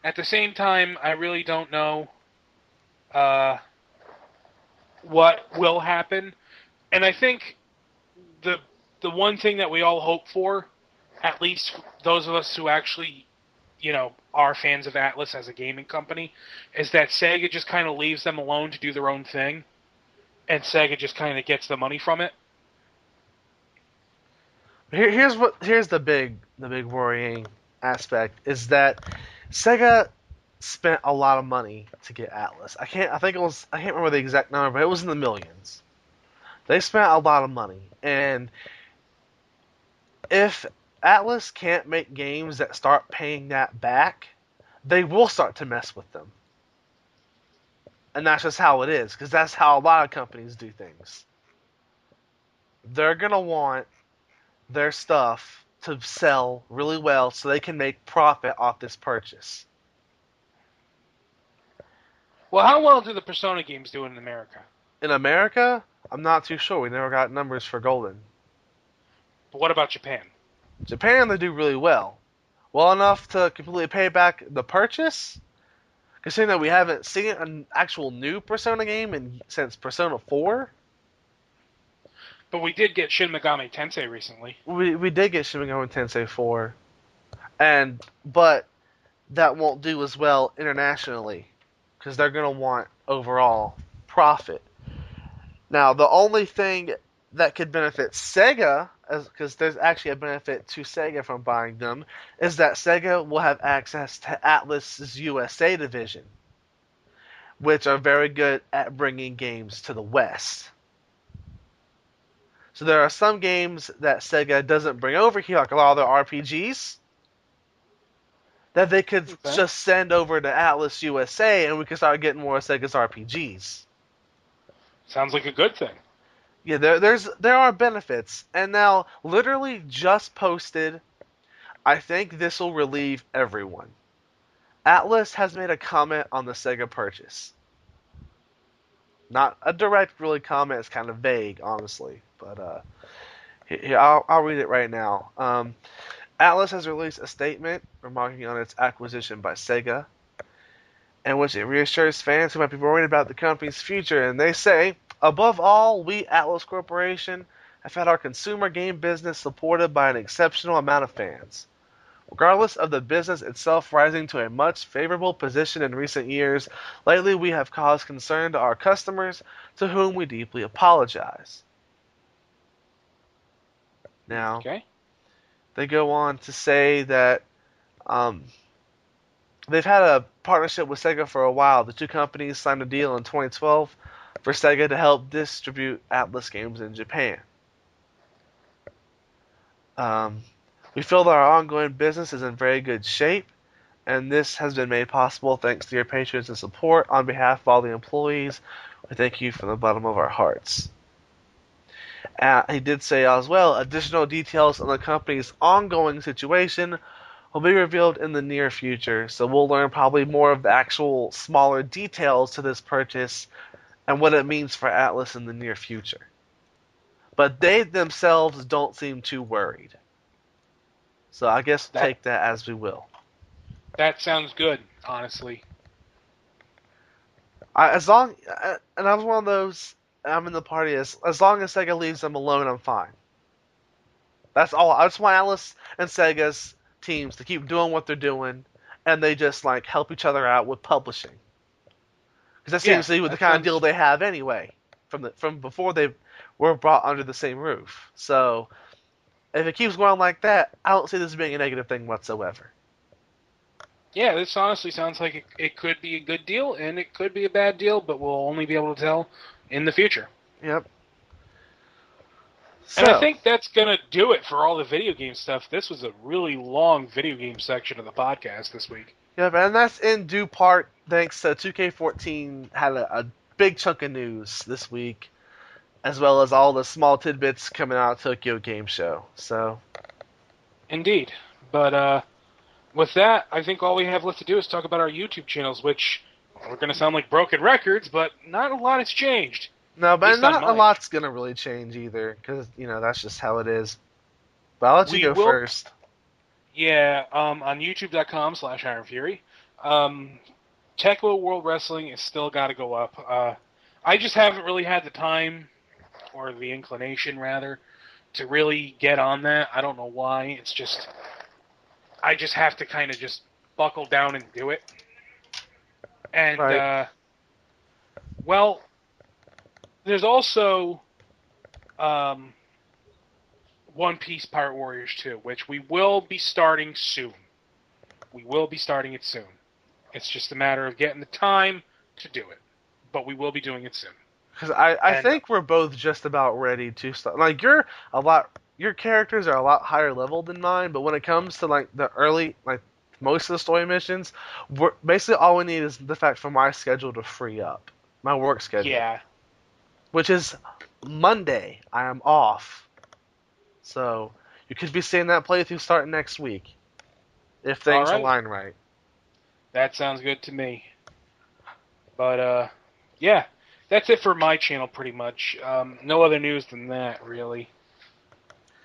I really don't know uh, what will happen. And I think the the one thing that we all hope for, at least those of us who actually, are fans of Atlus as a gaming company, is that Sega just kind of leaves them alone to do their own thing, and Sega just kind of gets the money from it. here's the big worrying aspect is that Sega spent a lot of money to get Atlus. I can't remember the exact number, but it was in the millions. They spent a lot of money, and if Atlus can't make games that start paying that back, they will start to mess with them. And that's just how it is, because that's how a lot of companies do things. They're going to want their stuff to sell really well so they can make profit off this purchase. Well, how well do the Persona games do in America? In America, I'm not too sure. We never got numbers for Golden. But what about Japan? Japan, they do really well. Well enough to completely pay back the purchase, considering that we haven't seen an actual new Persona game since Persona 4. But we did get Shin Megami Tensei recently. We did get Shin Megami Tensei 4, but that won't do as well internationally, because they're going to want overall profit. Now, the only thing that could benefit Sega, because there's actually a benefit to Sega from buying them, is that Sega will have access to Atlus's USA division, which are very good at bringing games to the West. So there are some games that Sega doesn't bring over here, like a lot of their RPGs, that they could just send over to Atlus USA, and we could start getting more of Sega's RPGs. Sounds like a good thing. Yeah, there are benefits, and now literally just posted. I think this will relieve everyone. Atlus has made a comment on the Sega purchase. Not a direct, really comment. It's kind of vague, honestly. But here, I'll read it right now. Atlus has released a statement remarking on its acquisition by Sega, in which it reassures fans who might be worried about the company's future. And they say, above all, we, Atlus Corporation, have had our consumer game business supported by an exceptional amount of fans. Regardless of the business itself rising to a much favorable position in recent years, lately we have caused concern to our customers, to whom we deeply apologize. Now, they go on to say that they've had a partnership with Sega for a while. The two companies signed a deal in 2012 for Sega to help distribute Atlus games in Japan. We feel that our ongoing business is in very good shape, and this has been made possible thanks to your patrons and support. On behalf of all the employees, we thank you from the bottom of our hearts. He did say as well, additional details on the company's ongoing situation will be revealed in the near future, so we'll learn probably more of the actual smaller details to this purchase and what it means for Atlus in the near future. But they themselves don't seem too worried. So I guess take that as we will. That sounds good, honestly. And I was one of those, I'm in the party, as long as Sega leaves them alone, I'm fine. That's all. I just want Atlus and Sega's teams to keep doing what they're doing, and they just help each other out with publishing. Because that seems to be the kind of deal they have anyway, from before they were brought under the same roof. So if it keeps going like that, I don't see this being a negative thing whatsoever. Yeah, this honestly sounds like it could be a good deal, and it could be a bad deal, but we'll only be able to tell in the future. Yep. And I think that's going to do it for all the video game stuff. This was a really long video game section of the podcast this week. Yep, and that's in due part thanks to 2K14 had a big chunk of news this week, as well as all the small tidbits coming out of Tokyo Game Show. So, indeed. But with that, I think all we have left to do is talk about our YouTube channels, which we're going to sound like broken records, but not a lot has changed. No, but not a lot's going to really change either, because, that's just how it is. But I'll let you We go will, first. yeah, on youtube.com/IronFury. Tecmo World Wrestling is still got to go up. I just haven't really had the time, or the inclination, rather, to really get on that. I don't know why. It's just, I just have to kind of just buckle down and do it. And, Right. well, there's also um, One Piece Pirate Warriors 2, which we will be starting soon. We will be starting it soon. It's just a matter of getting the time to do it. But we will be doing it soon. Because I And think we're both just about ready to start. Like, your characters are a lot higher level than mine, but when it comes to, like, the early, like, most of the story missions, basically all we need is the fact for my schedule to free up. My work schedule. yeah. Which is Monday. I am off. So, you could be seeing that playthrough starting next week. If All things right. align right. That sounds good to me. But, yeah. That's it for my channel, pretty much. No other news than that, really.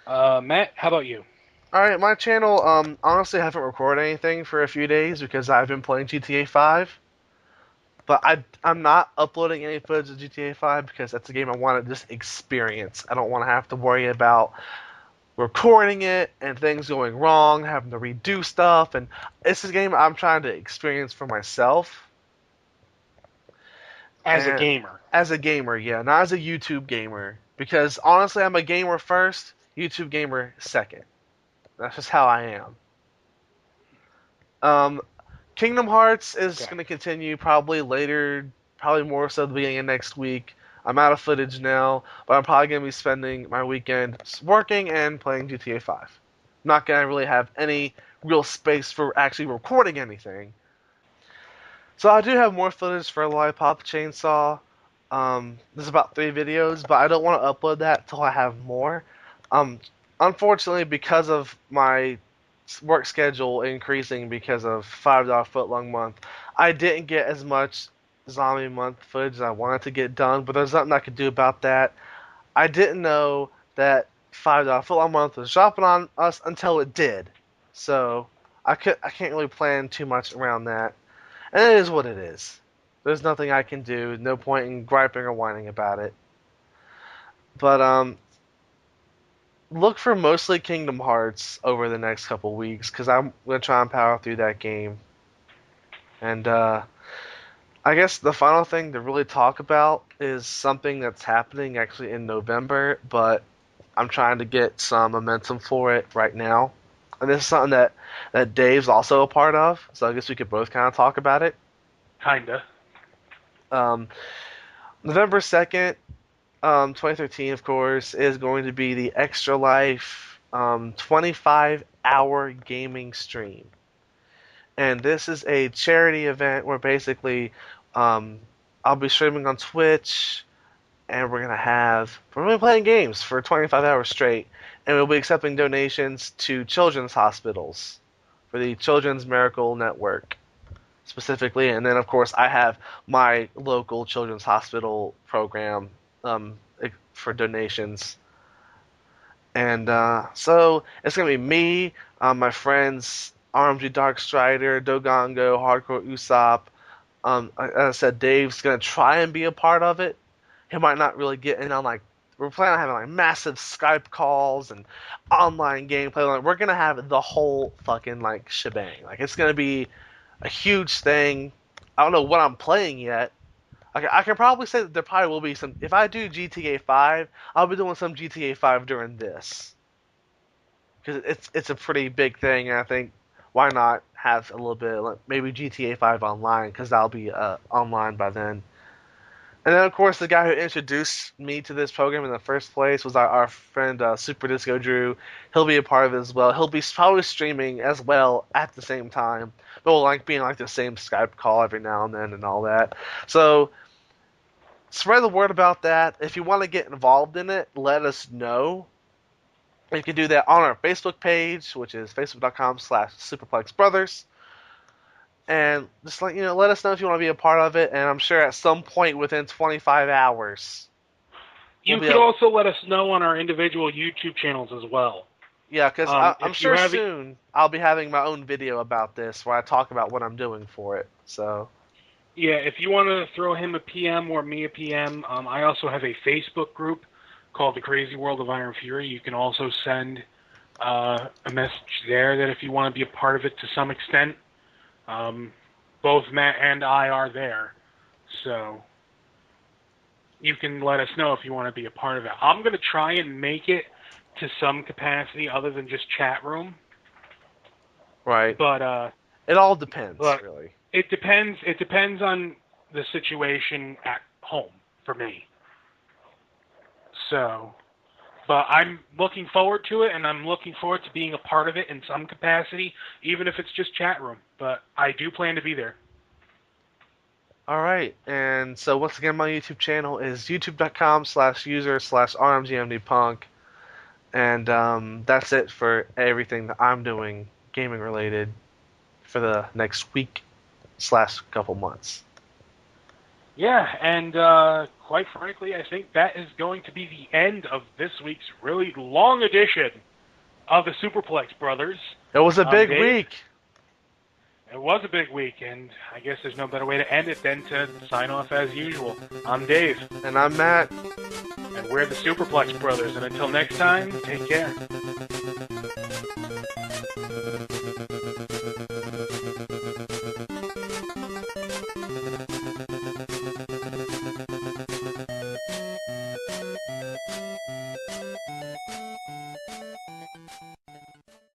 Matt, how about you? Alright, my channel, honestly, I haven't recorded anything for a few days because I've been playing GTA 5. But I'm not uploading any footage of GTA 5 because that's a game I want to just experience. I don't want to have to worry about recording it and things going wrong, having to redo stuff. And it's a game I'm trying to experience for myself. As a And gamer. as a gamer, yeah, not as a YouTube gamer. Because honestly, I'm a gamer first, YouTube gamer second. That's just how I am. Um, Kingdom Hearts is Okay. going to continue probably later, probably more so the beginning of next week. I'm out of footage now, but I'm probably going to be spending my weekend working and playing GTA 5. Not going to really have any real space for actually recording anything. So I do have more footage for Lollipop Chainsaw. There's about 3 videos, but I don't want to upload that until I have more. Um, Unfortunately, because of my work schedule increasing because of $5 footlong month, I didn't get as much zombie month footage as I wanted to get done, but there's nothing I could do about that. I didn't know that $5 footlong month was dropping on us until it did, so I can't really plan too much around that, and it is what it is. There's nothing I can do. No point in griping or whining about it. But look for mostly Kingdom Hearts over the next couple weeks because I'm gonna try and power through that game. And I guess the final thing to really talk about is something that's happening actually in November, but I'm trying to get some momentum for it right now. And this is something that Dave's also a part of, so I guess we could both kind of talk about it. Kinda. Um, November 2nd, 2013, of course, is going to be the Extra Life 25-hour gaming stream. And this is a charity event where basically I'll be streaming on Twitch, and we're gonna be playing games for 25 hours straight, and we'll be accepting donations to children's hospitals for the Children's Miracle Network specifically, and then of course I have my local children's hospital program um, for donations. And so it's gonna be me, my friends RMG Dark Strider, Dogongo, Hardcore Usopp. As I said, Dave's gonna try and be a part of it. He might not really get in on, like, we're planning on having like massive Skype calls and online gameplay. Like, we're gonna have the whole fucking like shebang. Like, it's gonna be a huge thing. I don't know what I'm playing yet. I can probably say that there probably will be some. If I do GTA 5, I'll be doing some GTA 5 during this because it's a pretty big thing, and I think why not have a little bit like maybe GTA 5 online because that'll be online by then. And then of course the guy who introduced me to this program in the first place was our friend Super Disco Drew. He'll be a part of it as well. He'll be probably streaming as well at the same time, but we'll like be in like the same Skype call every now and then and all that. So spread the word about that. If you want to get involved in it, let us know. You can do that on our Facebook page, which is facebook.com/SuperPlexBrothers. And just let let us know if you want to be a part of it. And I'm sure at some point within 25 hours, we'll You be could able. also let us know on our individual YouTube channels as well. Yeah, because I'm If you sure have soon I'll be having my own video about this where I talk about what I'm doing for it. So, Yeah, if you want to throw him a PM or me a PM, I also have a Facebook group called The Crazy World of IronFury. You can also send a message there that if you want to be a part of it to some extent. Both Matt and I are there, so you can let us know if you want to be a part of it. I'm going to try and make it to some capacity other than just chat room. right. But It all depends, but really. it depends. It depends on the situation at home for me. So, but I'm looking forward to it, and I'm looking forward to being a part of it in some capacity, even if it's just chat room. But I do plan to be there. Alright, and so once again, my YouTube channel is youtube.com/user/RMGMDPunk, and that's it for everything that I'm doing gaming related for the next week/couple months. Yeah, and quite frankly, I think that is going to be the end of this week's really long edition of the SuperPlex Brothers. It was a big Dave, week. It was a big week, and I guess there's no better way to end it than to sign off as usual. I'm Dave. And I'm Matt. And we're the SuperPlex Brothers, and until next time, take care.